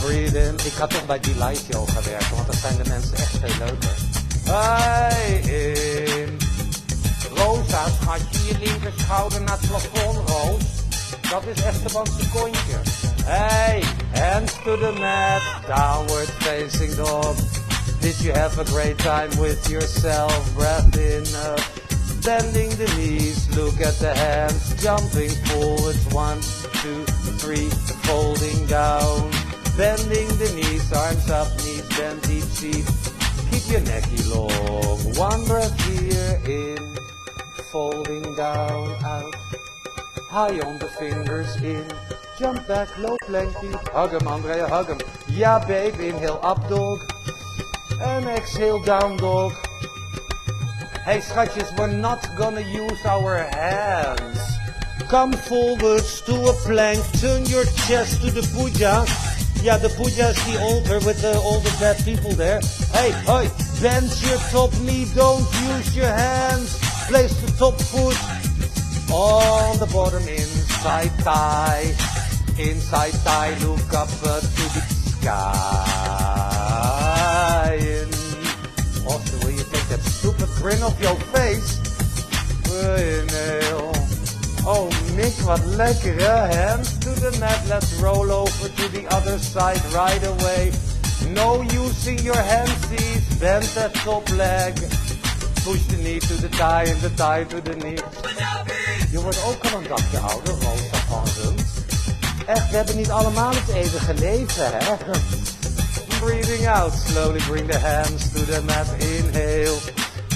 Breathe in. Ik ga toch bij die live yoga werken, want dat zijn de mensen echt veel leuker. Hey, in. Rosa, schatje, je linker schouder naar het plafond, Roos. Dat is Esteban's kontje. Hey, hands to the mat, downward facing dog. Did you have a great time with yourself? Breath in up, bending the knees, look at the hands, jumping forwards, 1, 2, 3, folding down. Bending the knees, arms up, knees bend, deep seat. Keep your necky long. 1 breath here in, folding down, out. High on the fingers in, jump back, low plank deep. Hug him, Andrea, hug him. Yeah, babe, inhale up dog. And exhale down dog. Hey schatjes, we're not gonna use our hands. Come forwards to a plank, turn your chest to the puja. Yeah, the puja is the altar with all the dead people there. Hey, bend your top knee, don't use your hands. Place the top foot on the bottom, inside thigh. Inside thigh, look up to the skying. Also, will you take that stupid grin off your face? Inhale. Oh, Mick, wat lekker, hè? Hands to the mat, let's roll over to the other side right away. No using your handsies, bend that top leg. Push the knee to the thigh and the thigh to the knee. Je wordt ook al een dagje ouder, Rosa van Rund. Echt, we hebben niet allemaal het eeuwige leven, hè? Breathing out, slowly bring the hands to the mat. Inhale,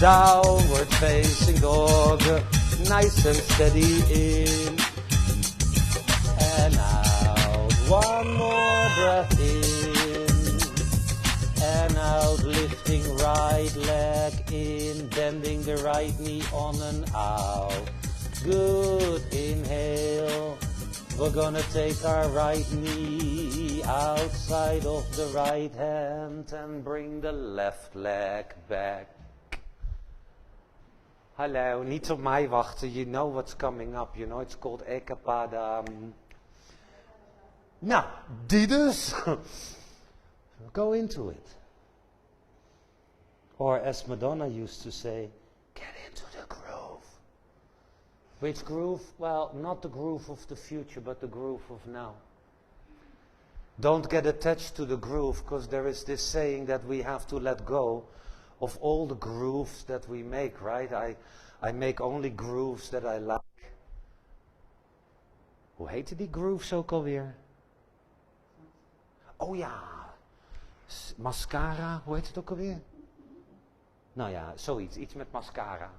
downward facing dog. Nice and steady in. And out, one more breath in. And out, lifting right leg in. Bending the right knee on and out. Good, inhale. We're gonna take our right knee outside of the right hand and bring the left leg back. Hallo, niet op mij wachten. You know what's coming up. You know it's called Ekapada. Nou, die dus. Go into it. Or as Madonna used to say, get into the groove. Which groove? Well, not the groove of the future, but the groove of now. Don't get attached to the groove, because there is this saying that we have to let go of all the grooves that we make, right? I make only grooves that I like. Hoe heette die grooves ook alweer? Oh ja, mascara, hoe heet het ook alweer? Nou ja, zoiets, iets met mascara.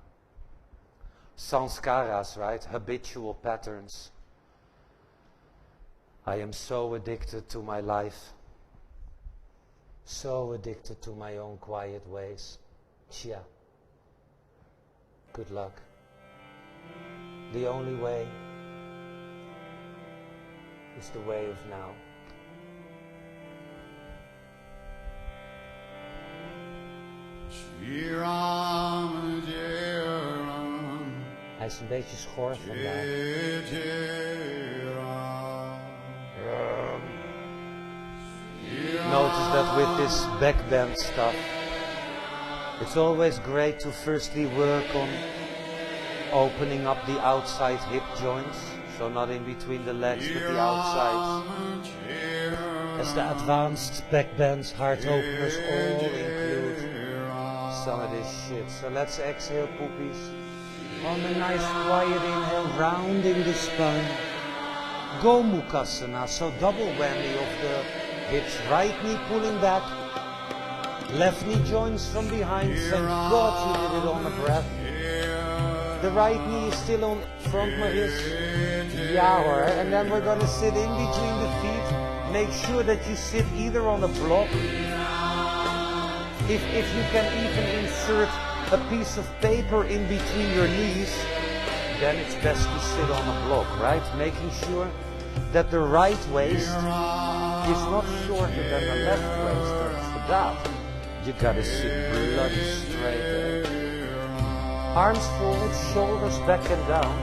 Sanskaras, right? Habitual patterns. I am so addicted to my life. So addicted to my own quiet ways. Yeah. Good luck. The only way is the way of now. Hij is een beetje schor vandaag. Notice that with this backbend stuff, it's always great to firstly work on opening up the outside hip joints, so not in between the legs but the outside. As the advanced backbends, heart openers all include some of this shit. So let's exhale, poopies. On a nice quiet inhale, rounding the spine. Gomukhasana, so double whammy of the hips. Right knee pulling back. Left knee joins from behind. Thank God you did it on a breath. The right knee is still on front maar is. Ja hoor. And then we're gonna sit in between the feet. Make sure that you sit either on a block. If you can even insert a piece of paper in between your knees, then it's best to sit on a block, right? Making sure that the right waist is not shorter than the left waist. For that, you gotta sit bloody straight. Arms forward, shoulders back and down.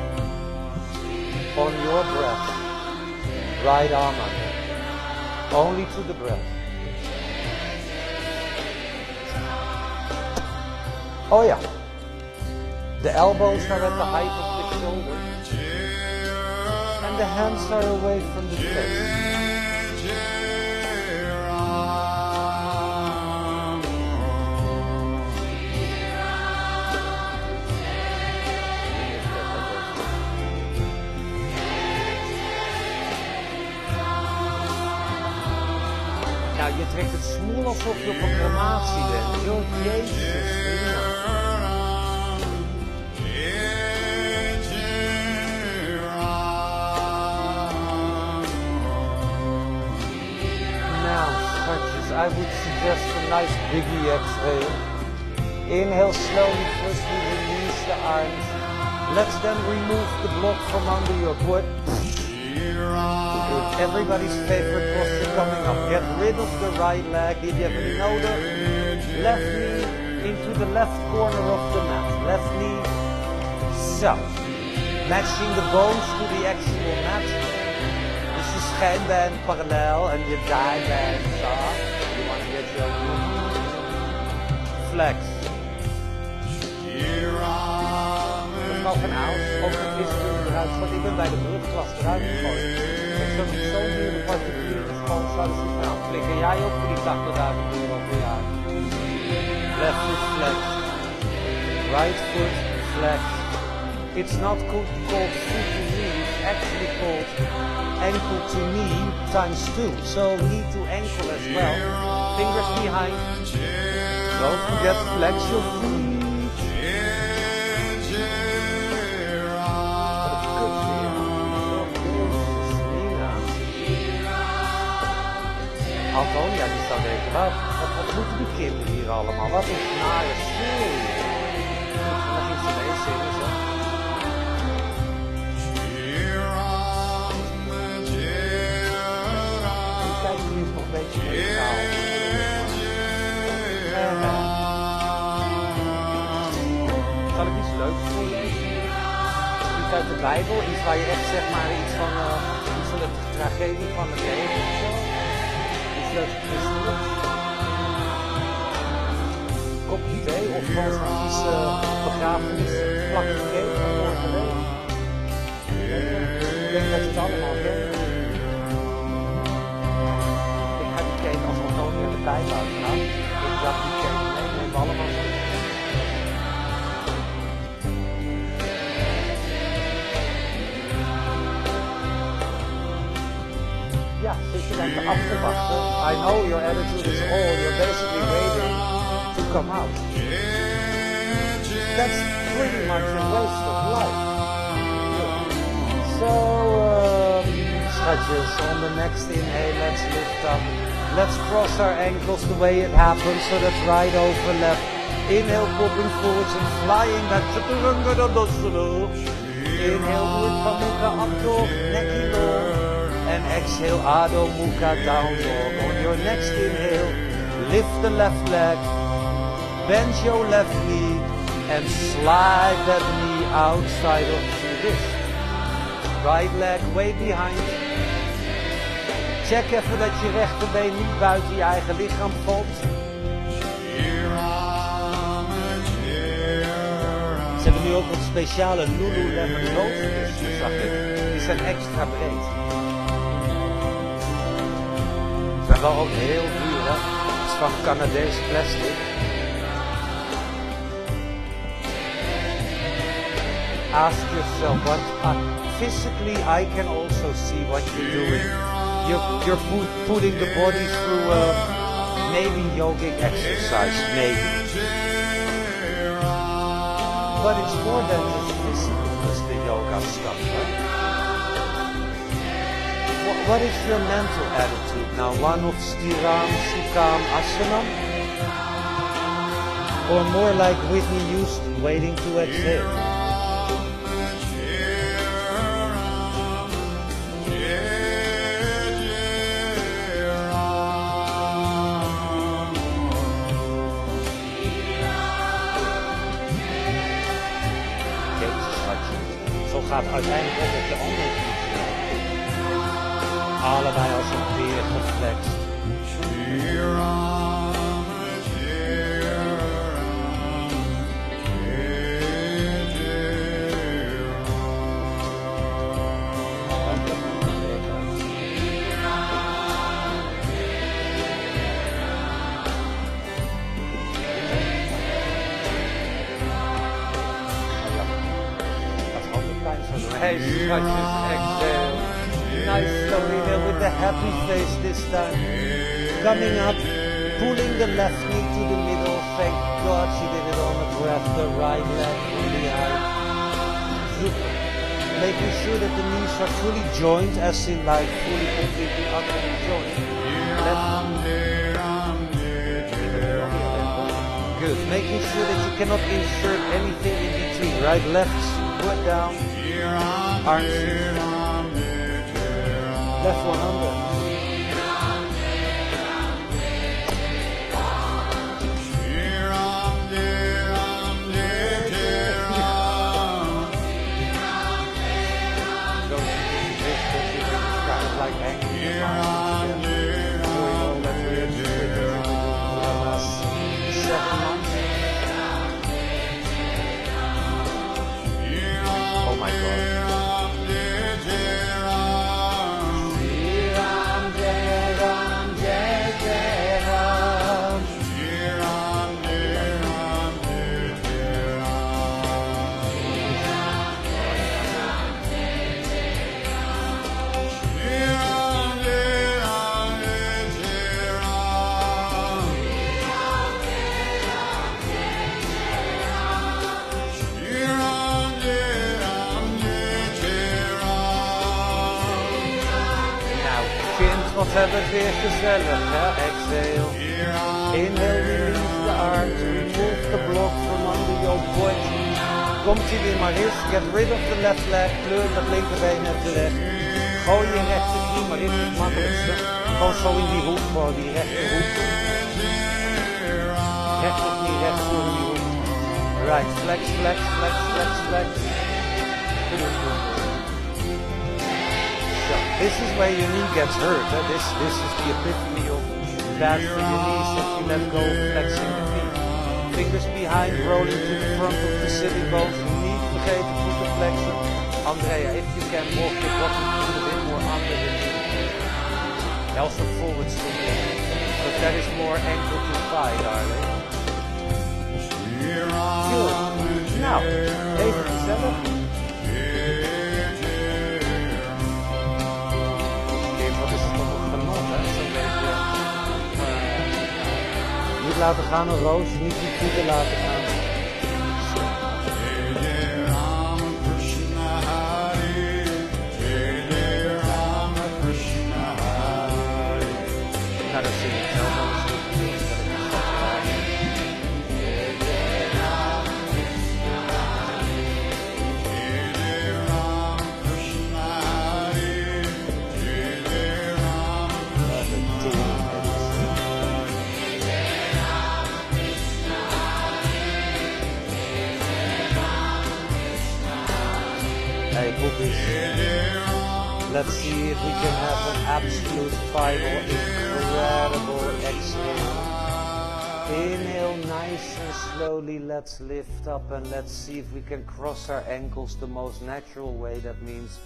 On your breath. Right arm under. Only to the breath. Oh yeah. The elbows are at the height of the shoulder. And the hands are away from the face. Nou, je trekt het smoel alsof je op een crematie bent. Yo, Jezus. I would suggest a nice biggie exhale. Inhale slowly, firstly release the arms. Let's then remove the block from under your foot. Good. Everybody's favorite posture coming up. Get rid of the right leg. Did you ever know the left knee into the left corner of the mat? Left knee, so. Matching the bones to the actual mat. This is schijnbeen parallel and je dijbeen zacht. You want to get your flex. Mevrouw van Aals, ook de christen eruit gooit. Ik ben bij de brugklas eruit gegooid. Dat is zo'n duur particulier respons zouden ze gaan flikken. Jij ook voor die 80.000 euro per jaar. Left foot flex. Right foot flex. It's not called foot to knee, it's actually called ankle to knee times 2. So knee to ankle as well. Fingers behind. Don't forget to flex your feet. Antonia die zou denken, wat moeten die kinderen hier allemaal? Wat een naaie serie. Dan ging ze mee zingen zo. Kijk, die is nog een beetje muzikaal. Zal ik iets leuks voorlezen? Iets uit de Bijbel, iets waar je echt zeg maar iets van de tragedie van het leven of zo. Kopje thee of romantische begrafenis plakje cake van vorige week. Ik denk dat je het allemaal kent. Ik ga die cake als Antonia erbij laten gaan. Ik dacht die cake mee, neem allemaal zo. Ja, zit je lekker af te wachten. I know your attitude is all, you're basically waiting to come out. That's pretty much a waste of life. So, scratches on the next inhale, let's lift up. Let's cross our ankles the way it happens, so that's right over left. Inhale, popping forwards and flying back. Inhale, Mukha Mukha up dog, necky dog. And exhale, Adho Mukha down dog. On your next inhale, lift the left leg, bend your left knee, and slide that knee outside of the wrist. Right leg way behind. Check even dat je rechterbeen niet buiten je eigen lichaam valt. Ze hebben nu ook wat speciale Lululemon loafers, zag ik. Die zijn extra breed. Ze zijn wel ook heel duur, hè? Het is van Canadees plastic. Ask yourself, physically I can also see what you're doing. You're putting the body through maybe yogic exercise, maybe. But it's more than just physical, just the yoga stuff, right? What is your mental attitude now? One of Stiram, Sukham, Asanam? Or more like Whitney Houston, waiting to exhale? Zo gaat uiteindelijk ook op je andere voeten. Allebei als een peer geflext. Hey, scratches, exhale. Nice slow inhale with the happy face this time. Coming up, pulling the left knee to the middle. Thank God she did it on the breath. The right leg really high. Super. Making sure that the knees are fully joined, as in like fully completely utterly joined. Good. Making sure that you cannot insert anything in between. Right, left foot down. Arms here. Left one under. Kind of like hanging the mind again. Doing all that weird shit that we've been doing for the last 7 months. Oh my God. Wat hebben we weer gezellig, hè? Exhale. Inhale, release the arms, remove the block from under your foot. Komt hij weer maar eens. Get rid of the left leg. Kleur dat linkerbeen naar de recht. Gooi je rechterknie maar in het makkelijkste. Gewoon zo in die hoek, gewoon die rechterhoek. Rechterknie rechts door in die hoek. Right, flex, flex, flex, flex, flex. This is where your knee gets hurt. This is the epiphany of bad for your knees if you let go of flexing the feet. Fingers behind, rolling to the front of the sitting bones. Niet vergeten voeten flexen. Andrea, if you can walk your bottom foot a bit more under the knee. Also forward swinging. But that is more ankle to thigh, darling. Good. Nou, even gezellig. Niet laten gaan een roos, niet die voeten laten gaan. Nou, dat zing ik zelf wel eens. Hey, boobies. Let's see if we can have an absolute final, incredible exhale. Inhale nice and slowly, let's lift up and let's see if we can cross our ankles the most natural way. That means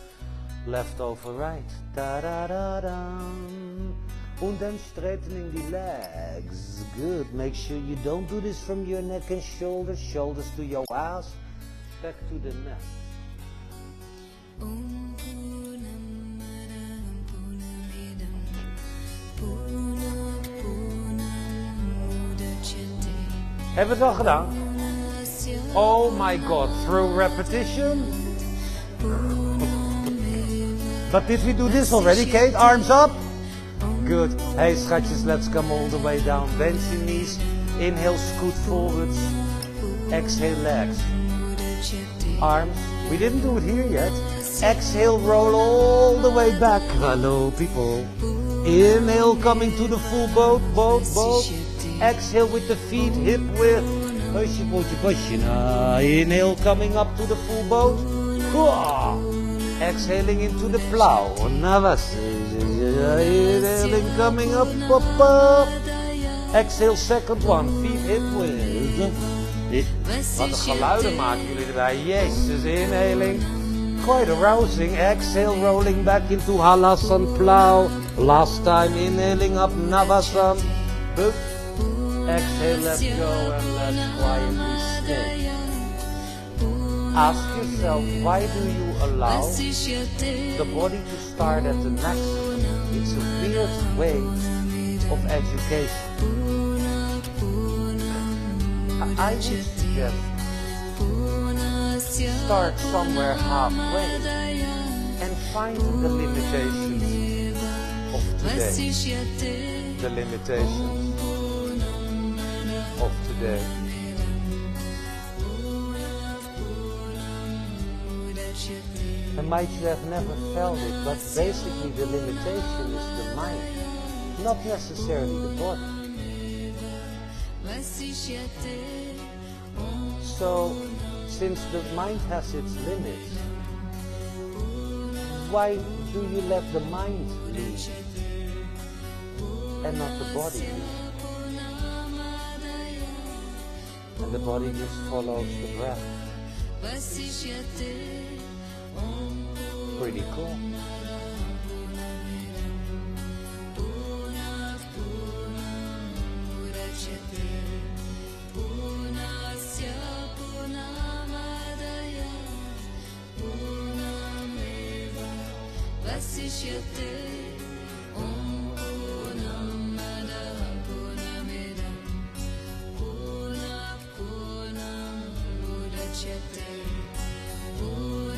left over right. Da-da-da-da. And then straightening the legs. Good. Make sure you don't do this from your neck and shoulders. Shoulders to your ass. Back to the neck. Hebben we het al gedaan? Oh my God, through repetition? But did we do this already, Kate? Arms up? Good. Hey schatjes, let's come all the way down. Bend your knees. Inhale, scoot forwards. Exhale, legs. Arms. We didn't do it here yet. Exhale, roll all the way back. Hello, people. Inhale, coming to the full boat, boat, boat. Exhale with the feet hip width. Pushy, pushy, pushy. Inhale, coming up to the full boat. Exhaling into the plow. Inhaling, coming up, up, up. Exhale, second one. Feet hip width. Wat een geluiden maken jullie erbij. Jezus, inhaling. Quite arousing. Exhale, rolling back into Halasan plow. Last time, inhaling up Navasan. Boop. Exhale, let go and let's quietly stay. Ask yourself, why do you allow the body to start at the maximum? It's a weird way of education. I would suggest start somewhere halfway and find the limitations of today. The limitations of today. And might you have never felt it, but basically the limitation is the mind, not necessarily the body. So, since the mind has its limits, why do you let the mind lead and not the body lead? And the body just follows the breath. Pretty cool.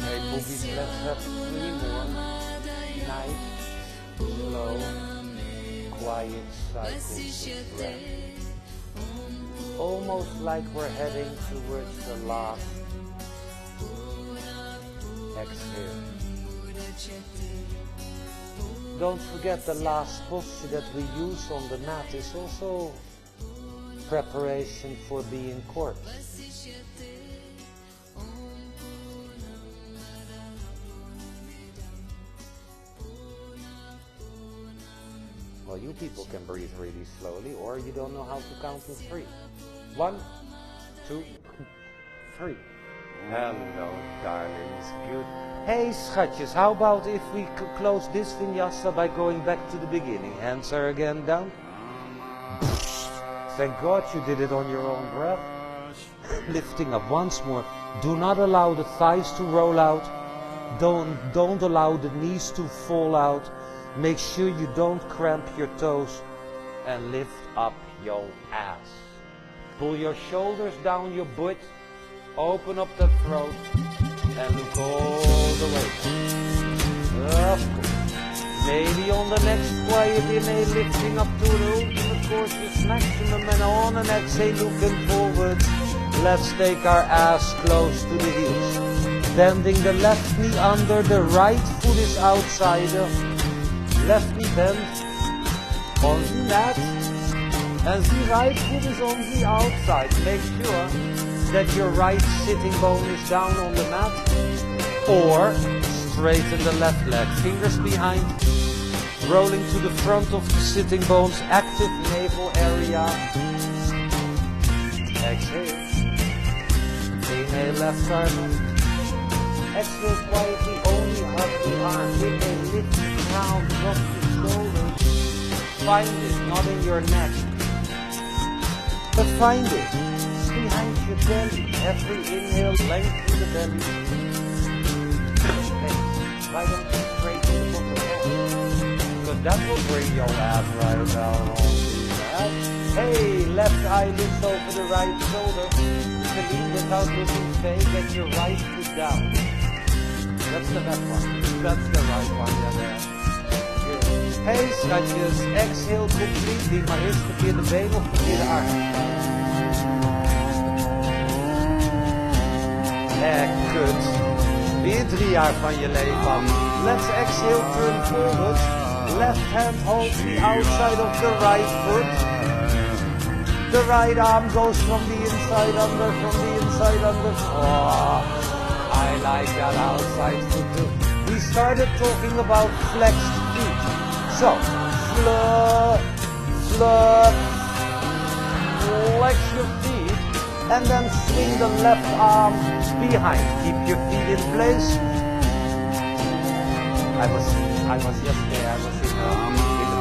Hey boobies, let's have 3 more nice, slow, quiet cycles of breath. Almost like we're heading towards the last exhale. Don't forget the last posture that we use on the mat is also preparation for being corpse. Well, you people can breathe really slowly, or you don't know how to count to 3. 1, 2, 3. Hello, darlings. Good. Hey, schatjes, how about if we close this vinyasa by going back to the beginning? Hands are again down. Thank God you did it on your own breath. Lifting up once more. Do not allow the thighs to roll out. Don't allow the knees to fall out. Make sure you don't cramp your toes. And lift up your ass. Pull your shoulders down your butt. Open up the throat. And look all the way. Of course. Maybe on the next quiet inhale, lifting up to the ultimate course's maximum, and on an exhale, looking forward. Let's take our ass close to the heels. Bending the left knee under, the right foot is outside. Left knee bent on the mat, and the right foot is on the outside. Make sure that your right sitting bone is down on the mat, or straighten the left leg. Fingers behind, rolling to the front of the sitting bones, active navel area. Exhale. Inhale, left arm up. Exhale quietly, only up the arm. Inhale, lift the crown, drop the shoulders. Find it, not in your neck, but find it behind your belly. Every inhale, lengthen the belly. Hey, why don't you straighten the bottom leg? Because that will bring your ass right down on the mat. Hey, left eyelids over the right shoulder. Lean without looking fake, get your right foot down. That's the left one. That's the right one, yeah, there. Good. Hey, schatjes, exhale completely, maar eerst verkeerde been of verkeerde arm. Kut. Weer 3 jaar van je leven. Let's exhale, turn forward. Left hand holds the outside of the right foot. The right arm goes from the inside under, Oh, I like that outside foot too. We started talking about flexed feet. So, flex your feet, and then swing the left arm behind. Keep your feet in place. I was yesterday, I was in the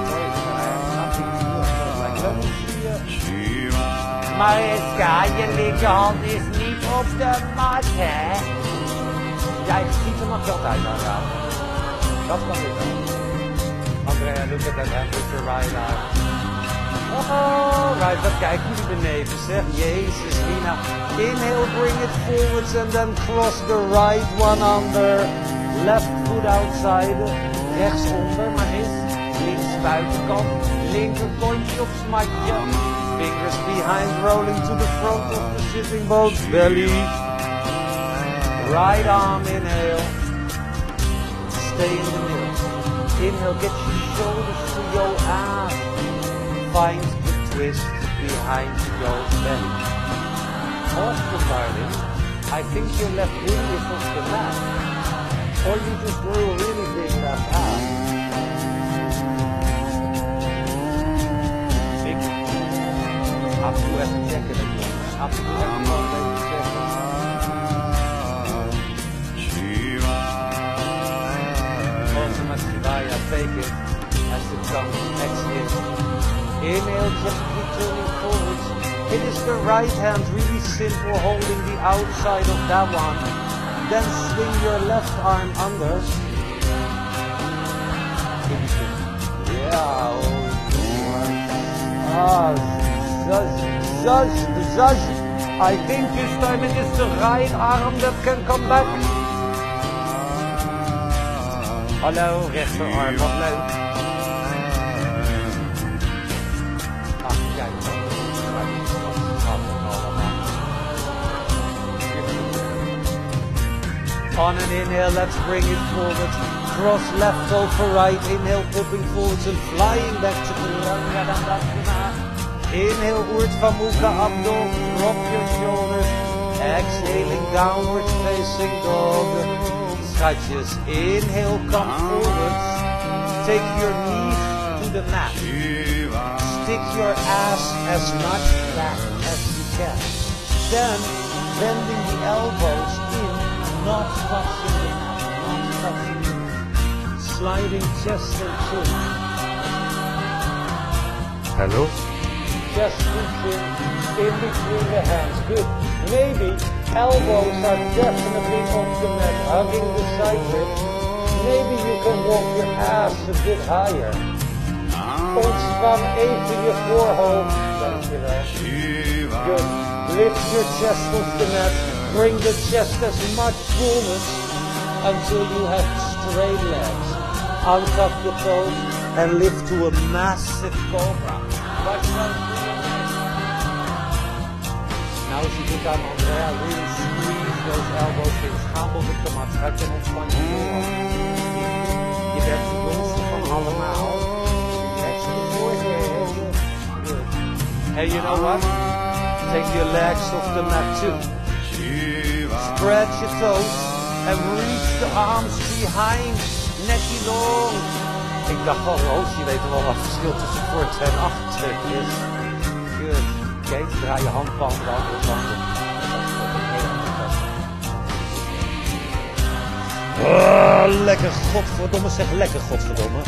train, and I had nothing to do. So I was like, let me see Maar Ska, je linkerhand is niet op de mat, hè? Jij ziet er nog wel uit aan jou. Dat kan niet wel. Andrea, look at that hand with your right arm. Oh, right, wat kijkt jullie beneden, zeg. Jezus, Lina. Inhale, bring it forwards and then cross the right one under. Left foot outside. Rechts onder, maar is links buitenkant. Linker kontje op smatje. Fingers behind, rolling to the front of the sitting bones. Belly. Right arm, inhale. Stay in the middle. Inhale, get your shoulders to your ass. Find the twist behind your belly. Often, darling, I think your left knee is off the mat. Or you just grew really big Svaya, take it as it comes. Exhale. Inhale, just keep turning forwards. It is the right hand, really simple, holding the outside of that one. Then swing your left arm under. Yeah, zhuzh. I think this time it is the right arm that can come back. Hallo, rechterarm, wat leuk. Ach, kijk, on an inhale, let's bring it forward. Cross left over right. Inhale, popping forwards and flying back to the Dandasana. Inhale, Urdhva Mukha up dog. Drop your shoulders. Exhaling, downward facing dog. Scratches. Inhale, come forwards. Take your knees to the mat. Stick your ass as much back as you can. Then, bending the elbows in, not touching the mat, not touching the mat. Sliding chest and chin. Hello? Chest and chin in between the hands. Good. Maybe elbows are definitely off the mat, hugging the side ribs. Maybe you can walk your ass a bit higher. Ontspan even je voorhoofd. Dankjewel. Good. Lift your chest off the mat. Bring the chest as much fullness until you have straight legs. Untuck the toes and lift to a massive cobra. Watch out for your legs. Now as you do that, Andrea, really squeeze those elbows in. Schamel op de mat. Uit en ontspan je voorhoofd. Je bent de jongste van allemaal. Relax the forehead. Good. And you know what? Take your legs off the mat too. Spread your toes and reach the arms behind. Nekje long. Ik dacht al, Roos, je weet wel wat het verschil tussen voor en achter is. Good. Oké, draai je handpalm de andere kant op. Lekker, godverdomme, zeg lekker, godverdomme.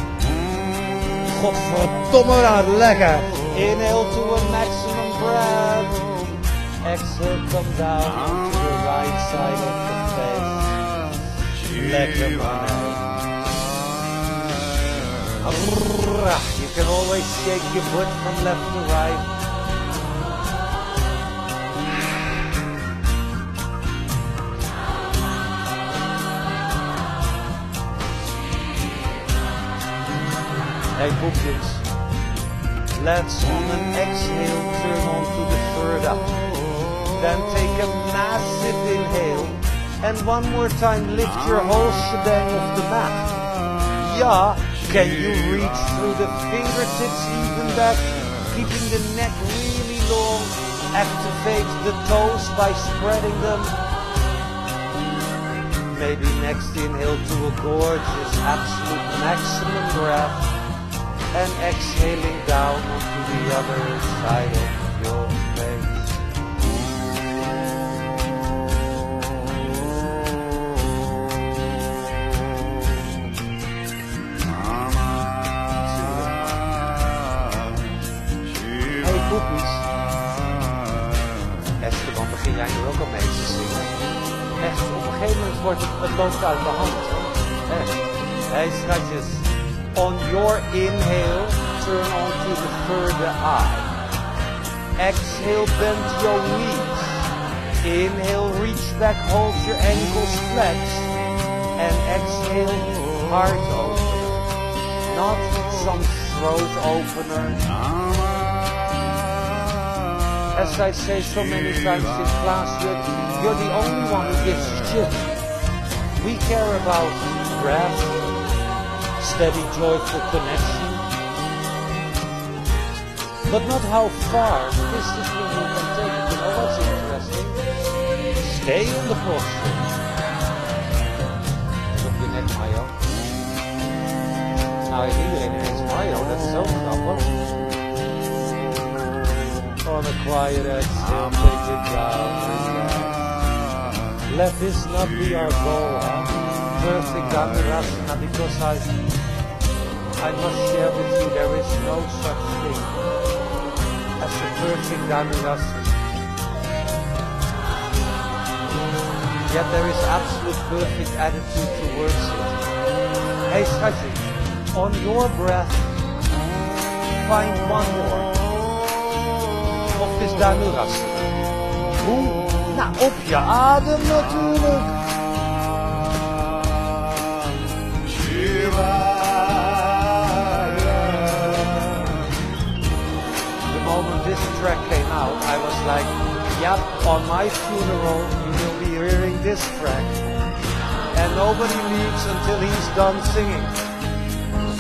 Godverdomme, nou, lekker. Inhale to a maximum breath. Exhale, come down to the right side of the face. Lekker man. You can always shake your butt from left to right. Hey boekjes. Let's on an exhale turn on to the third up. Then take a massive inhale. And one more time lift your whole shebang off the mat. Yeah, can you reach through the fingertips even back? Keeping the neck really long. Activate the toes by spreading them. Maybe next inhale to a gorgeous absolute maximum breath. And exhaling down onto the other side of your face. Hey poepies. Esther, dan begin jij nu ook al mee te zingen. Echt, op een gegeven moment wordt het loopt uit de hand. Echt. Hey schatjes. On your inhale, turn on to the third eye. Exhale, bend your knees. Inhale, reach back, hold your ankles flexed. And exhale, heart opener. Not some throat opener. As I say so many times in class, you're the only one who gives a shit. We care about breath. Steady, joyful connection. But not how far physically you can take it. You know what's interesting? Stay in the posture. Op je nek, Mayo. Nou, iedereen ineens Mayo, dat is zo grappig. On a quiet exhale, take it down. Let this not be our goal, huh? Perfect Dhammirasana, because I must share with you, there is no such thing as a perfect Dhanurasana. Yet there is absolute perfect attitude towards it. Hey schatje, on your breath, find one more of this Dhanurasana. Hoe? Nou, op je adem natuurlijk. The moment this track came out, I was like, yep, on my funeral you will be hearing this track. And nobody leaves until he's done singing.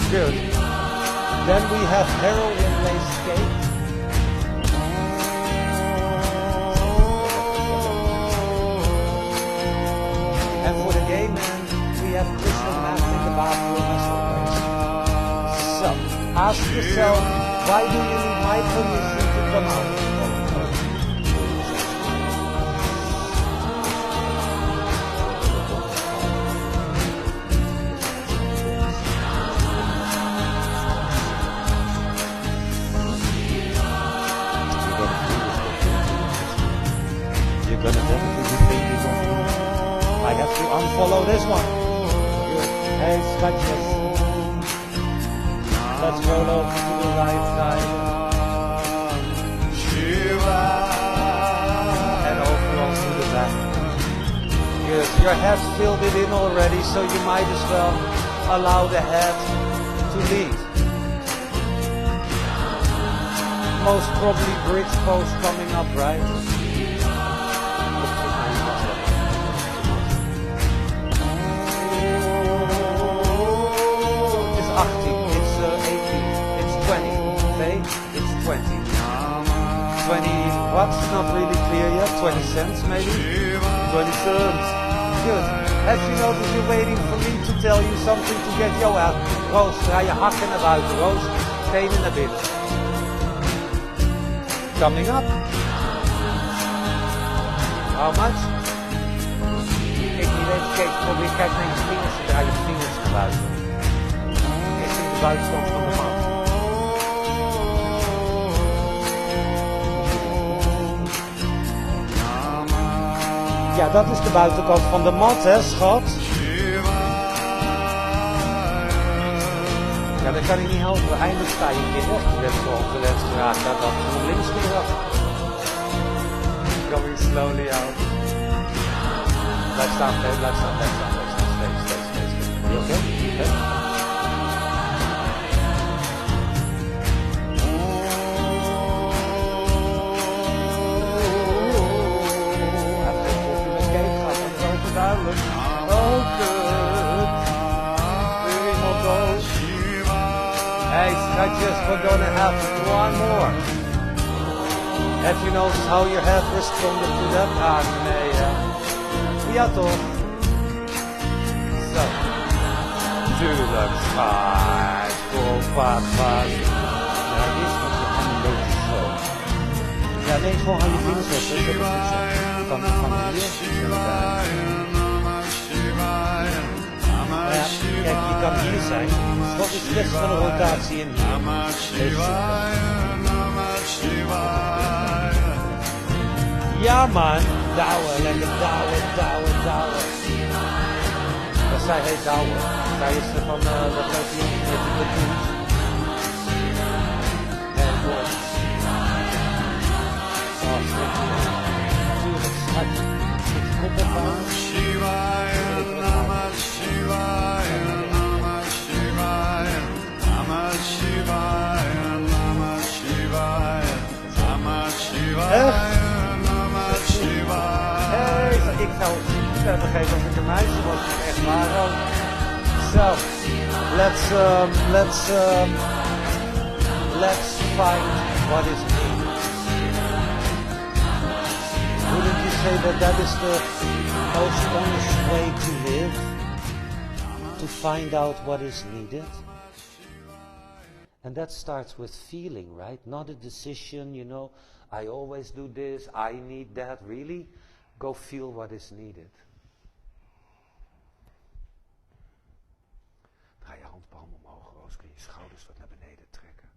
Good. Then we have heroin laced cake. And for the gay men, we have crystal meth in the bathroom as always. So, ask yourself, why do you need my permission to come out? You're gonna definitely be thinking of me. I have to unfollow this one. Good. Hey, scratches. Let's roll over to the right side. And over onto the back. Good. Your head's filled it in already, so you might as well allow the head to lead. Most probably bridge pose coming up, right? It's 18, it's 18, it's 20, okay? It's 20. 20 what's not really clear yet, 20 cents maybe? 20 cents. Good. As you notice, you're waiting for me to tell you something to get jou uit. Roos, draai je hakken naar buiten, Roos. Tenen naar binnen. Coming up. How much? Ik niet eens, probeer, kijk naar je vingers en draai je vingers naar buiten. Je ziet de buitenkant van de mat. Ja, dat is de buitenkant van de mat, hè, schat? Ja, dat kan ik niet helpen. Eindelijk sta je een keer recht. Je bent zo ongewenst geraakt. Dat had gewoon links gebracht. Coming slowly out. Blijf staan, blijf staan, blijf staan, blijf staan. Stay. You okay? Okay? Duidelijk. Oh, good. Really not those. Hey, scratches, we're gonna have one more. Have you noticed how your head responded to that? Ah, nee, ja toch. Zo. Tuurlijk. Kom, paard. Ja, eerst moet je gewoon een beetje zo. Ja, nee, gewoon aan je vingers zetten. Dat is het zo. Van hier. Ja, kijk, je kan hier zijn. Wat is de rest van de rotatie in hier? Ja man, douwen, lekker douwen. Dat zij heet douwen. Zij is van, dat loopt hier met de doet. En mooi. Oh, tuurlijk, schat. Kop ophouden. Echt? Hey, ik zou het vergeten als ik een meisje was, echt waar ook. So, let's find what is needed. Wouldn't you say that is the most honest way to live? To find out what is needed? And that starts with feeling, right? Not a decision, you know, I always do this, I need that. Really, go feel what is needed. Draai je handpalm omhoog, Roos, kun je schouder. schouders wat naar beneden trekken.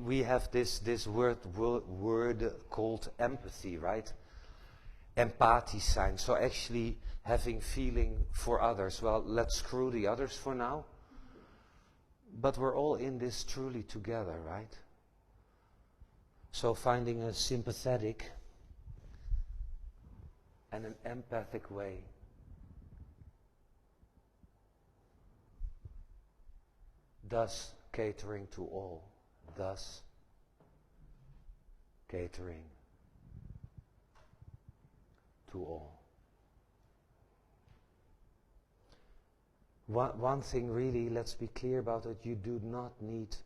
We have this word called empathy, right? Empathy sign. So actually having feeling for others. Well, let's screw the others for now. But we're all in this truly together, right? So finding a sympathetic and an empathic way thus catering to all, thus catering to all. One thing really, let's be clear about it, you do not need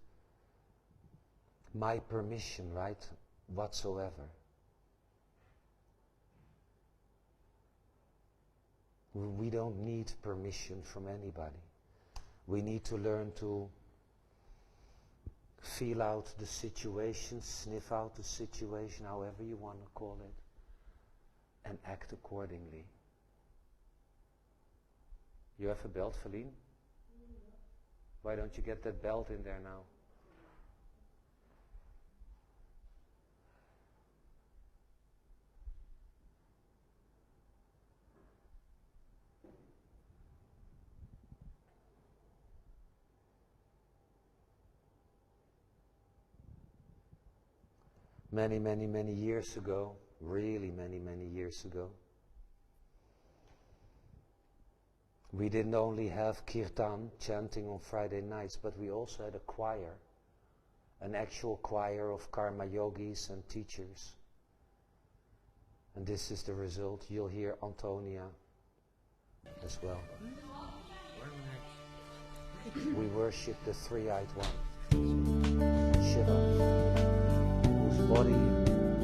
my permission, right, whatsoever. We don't need permission from anybody. We need to learn to feel out the situation, sniff out the situation, however you want to call it, and act accordingly. You have a belt, Feline? Why don't you get that belt in there now? Many years ago, really many years ago, we didn't only have kirtan, chanting on Friday nights, but we also had a choir, an actual choir of karma yogis and teachers. And this is the result. You'll hear Antonia as well. We worship the three-eyed one, Shiva, whose body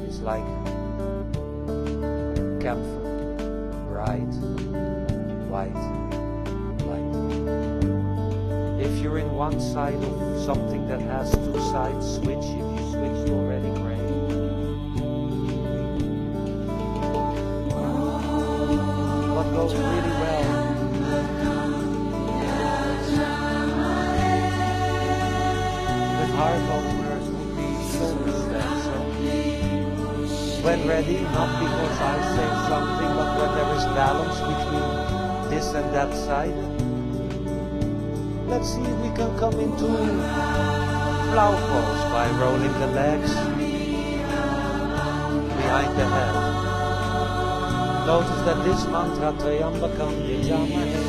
is like camphor, bright, white. If you're in one side of something that has two sides, switch. If you switched already, great. What goes really well with heart openers would be shoulder stretch. So when ready, not because I say something, but when there is balance between this and that side, let's see if we can come into flower pose by rolling the legs behind the head. Notice that this mantra, Trayambakam Yajamahe,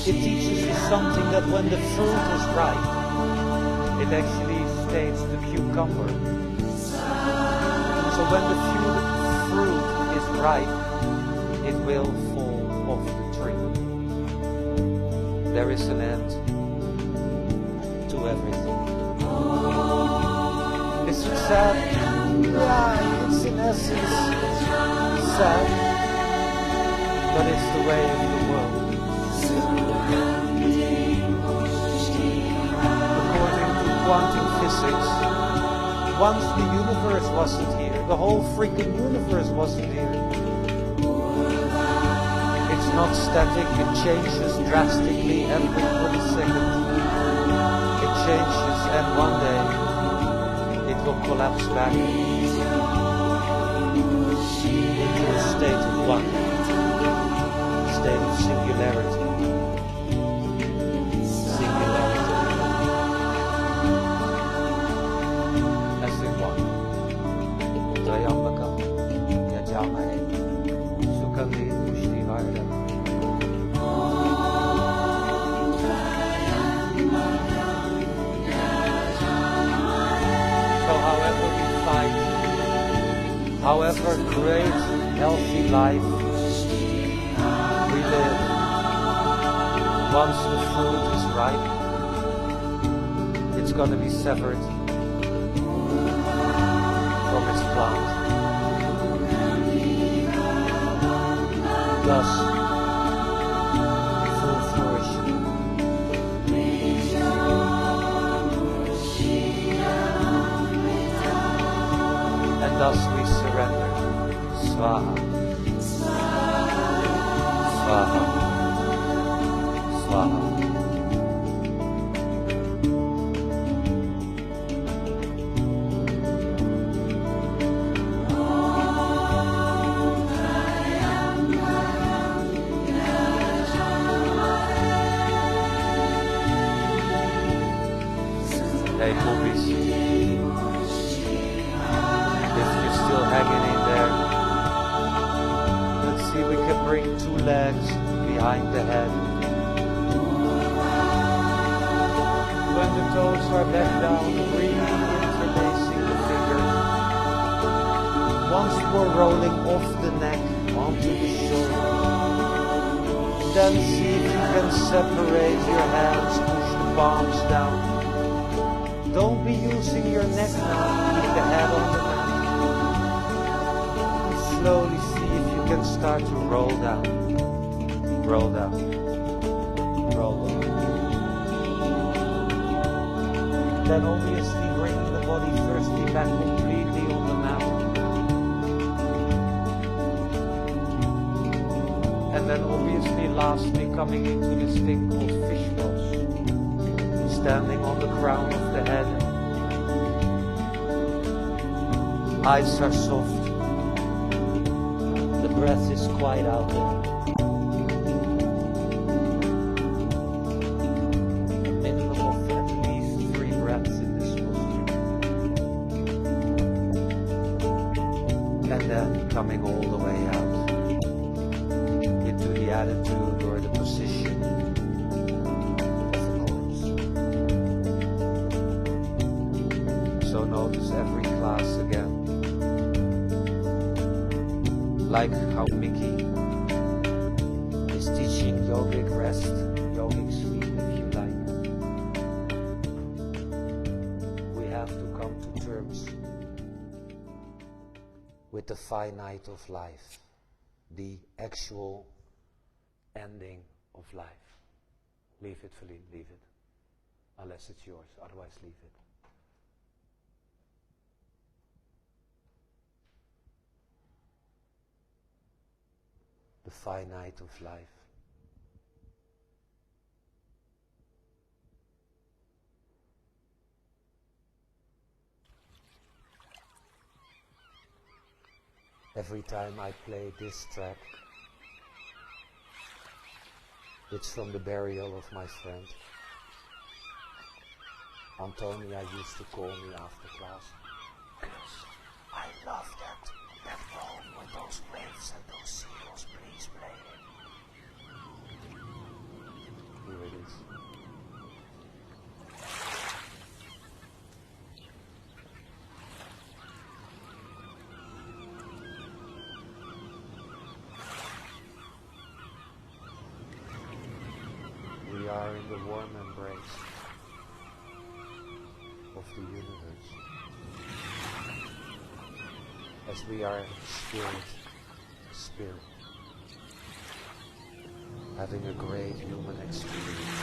it teaches us something that when the fruit is ripe, it actually states the cucumber. So when the fruit is ripe, it will fall off the tree. There is an end to everything. Is it sad? Yeah, it's in essence sad, but it's the way of the world. According to quantum physics, once the universe wasn't here, the whole freaking universe wasn't here. It's not static, it changes drastically every 20 seconds. It changes and one day it will collapse back into a state of one, a state of singularity. Singularity. As in one. Trayambakam Yajamahe Sukandi Pushti Vardha. However great, healthy life we live, once the fruit is ripe, it's going to be severed from its plant. Thus, full flourishing. And thus we surrender. Svaha. Svaha. Svaha. Hey, hobbies. If you're still hanging in there, let's see if we can bring 2 legs behind the head. When the toes are back down, really interlacing the fingers. Once more rolling off the neck onto the shoulder. Then see if you can separate your hands, push the palms down. Don't be using your neck now, keep the head on the mat. And slowly see if you can start to roll down. Roll down. Roll down. Then obviously bringing the body firstly back completely on the mat. And then obviously lastly coming into this thing called fish pose. Standing on the crown of the head. Eyes are soft. The breath is quite out there. A minimum of at least 3 breaths in this posture. And then coming all the way out into the attitude or the position. So notice every class again. Like how Mickey is teaching yogic rest, yogic sleep if you like. We have to come to terms with the finite of life, the actual ending of life. Leave it, Feline, leave it. Unless it's yours, otherwise leave it. The finite of life. Every time I play this track, it's from the burial of my friend. Antonia used to call me after class. I love that roll with those waves and those seagulls. Please play it. Here it is. We are in the warm embrace of the universe. As we are spirit, having a great human experience.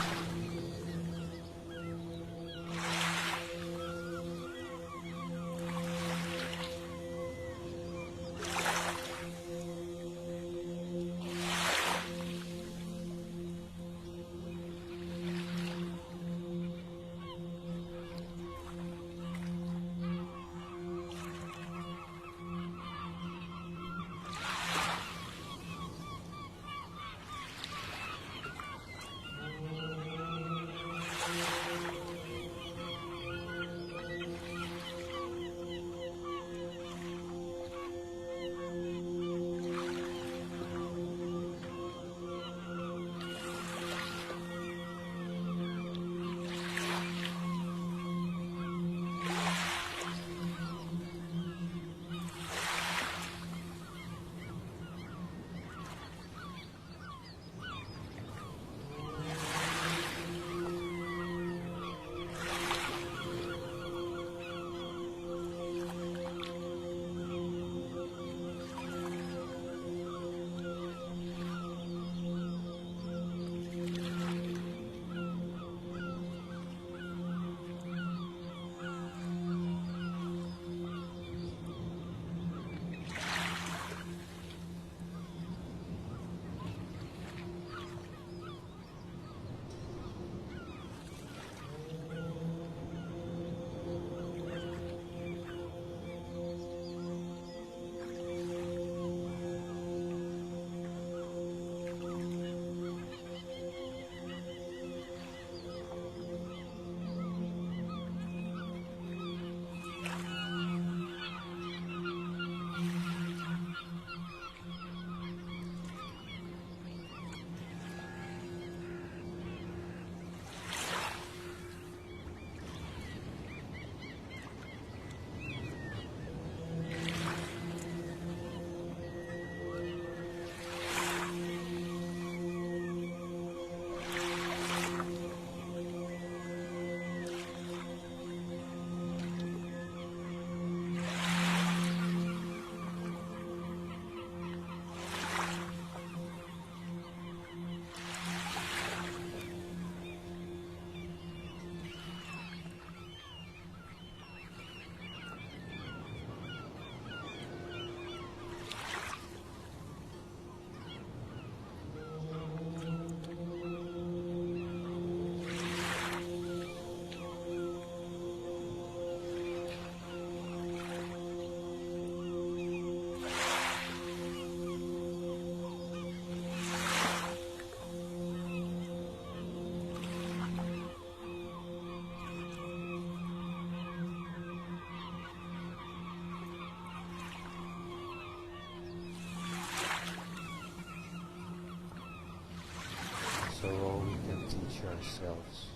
teach ourselves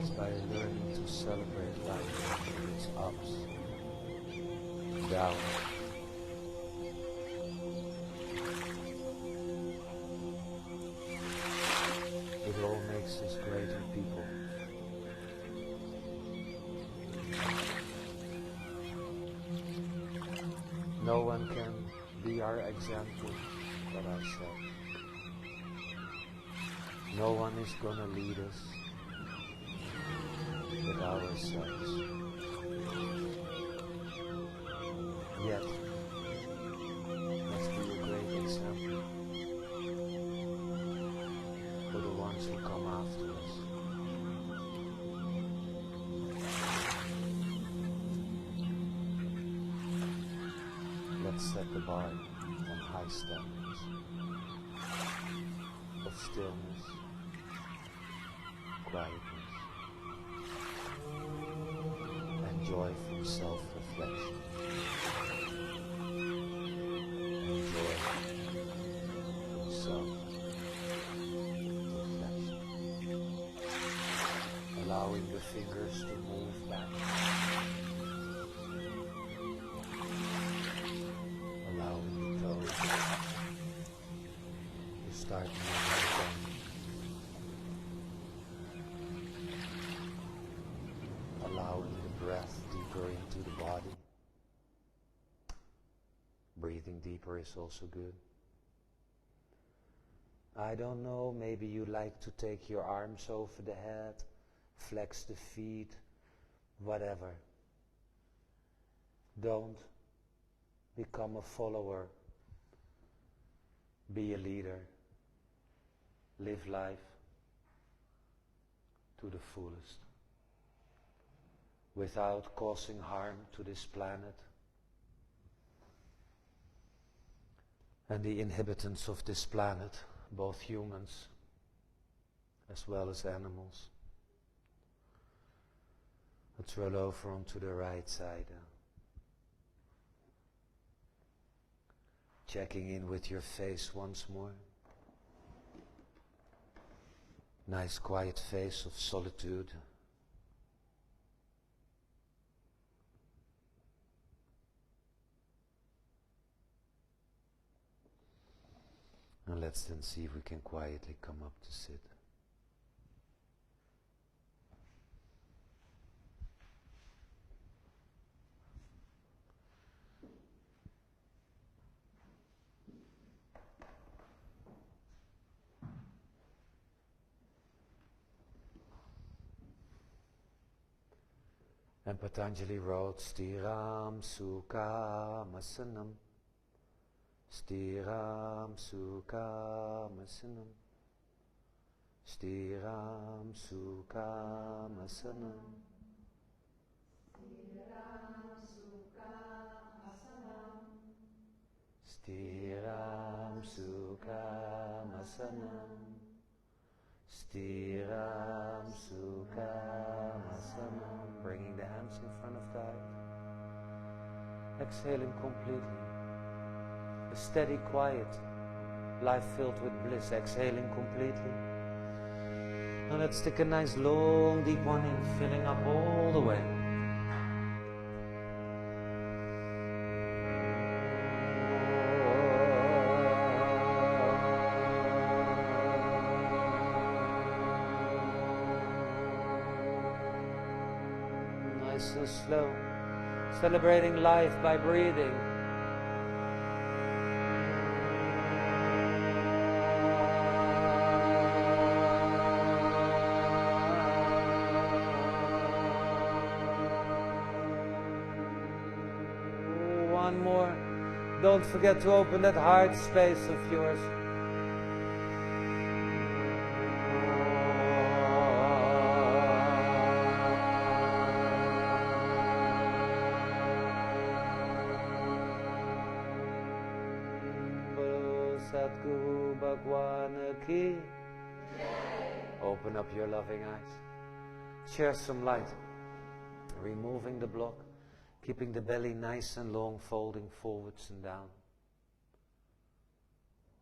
is by learning to celebrate life with its ups, downs. It all makes us greater people. No one can be our example but ourselves. No one is going to lead us but ourselves. Yet, let's be a great example for the ones who come after us. Let's set the bar on high standards of stillness, quietness, and joy from self-reflection, and joy from self-reflection, allowing the fingers to move back, allowing the toes to start moving again. Allowing the breath deeper into the body. Breathing deeper is also good. I don't know, maybe you like to take your arms over the head, flex the feet, whatever. Don't become a follower. Be a leader. Live life to the fullest, without causing harm to this planet and the inhabitants of this planet, both humans as well as animals. Let's roll over onto the right side. Checking in with your face once more. Nice quiet face of solitude. And let's then see if we can quietly come up to sit. And Patanjali wrote, Stiram Sukham Asanam, Stiram Sukham Asanam, Stiram Sukham Asanam, Stiram Sukham Asanam, Stiram Sukham Asanam. Bringing the hands in front of the heart. Exhaling completely. A steady, quiet life filled with bliss. Exhaling completely. Now let's take a nice long deep one in, filling up all the way. Nice and slow. Celebrating life by breathing. One more. Don't forget to open that heart space of yours. Sadguru Bhagwan Ki. Open up your loving eyes. Share some light. Removing the block. Keeping the belly nice and long, folding forwards and down.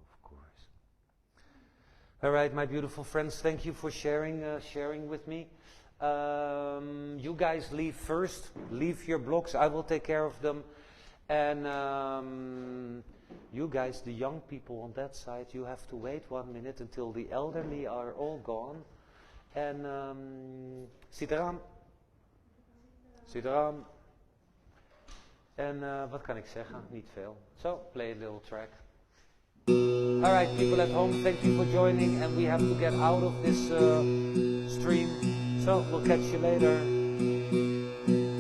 Of course. All right, my beautiful friends, thank you for sharing with me. You guys leave first. Leave your blocks. I will take care of them. And you guys, the young people on that side, you have to wait 1 minute until the elderly are all gone. En zit eraan. Zit eraan. En wat kan ik zeggen? Niet veel. So, play a little track. Alright, people at home, thank you for joining. And we have to get out of this stream. So, we'll catch you later.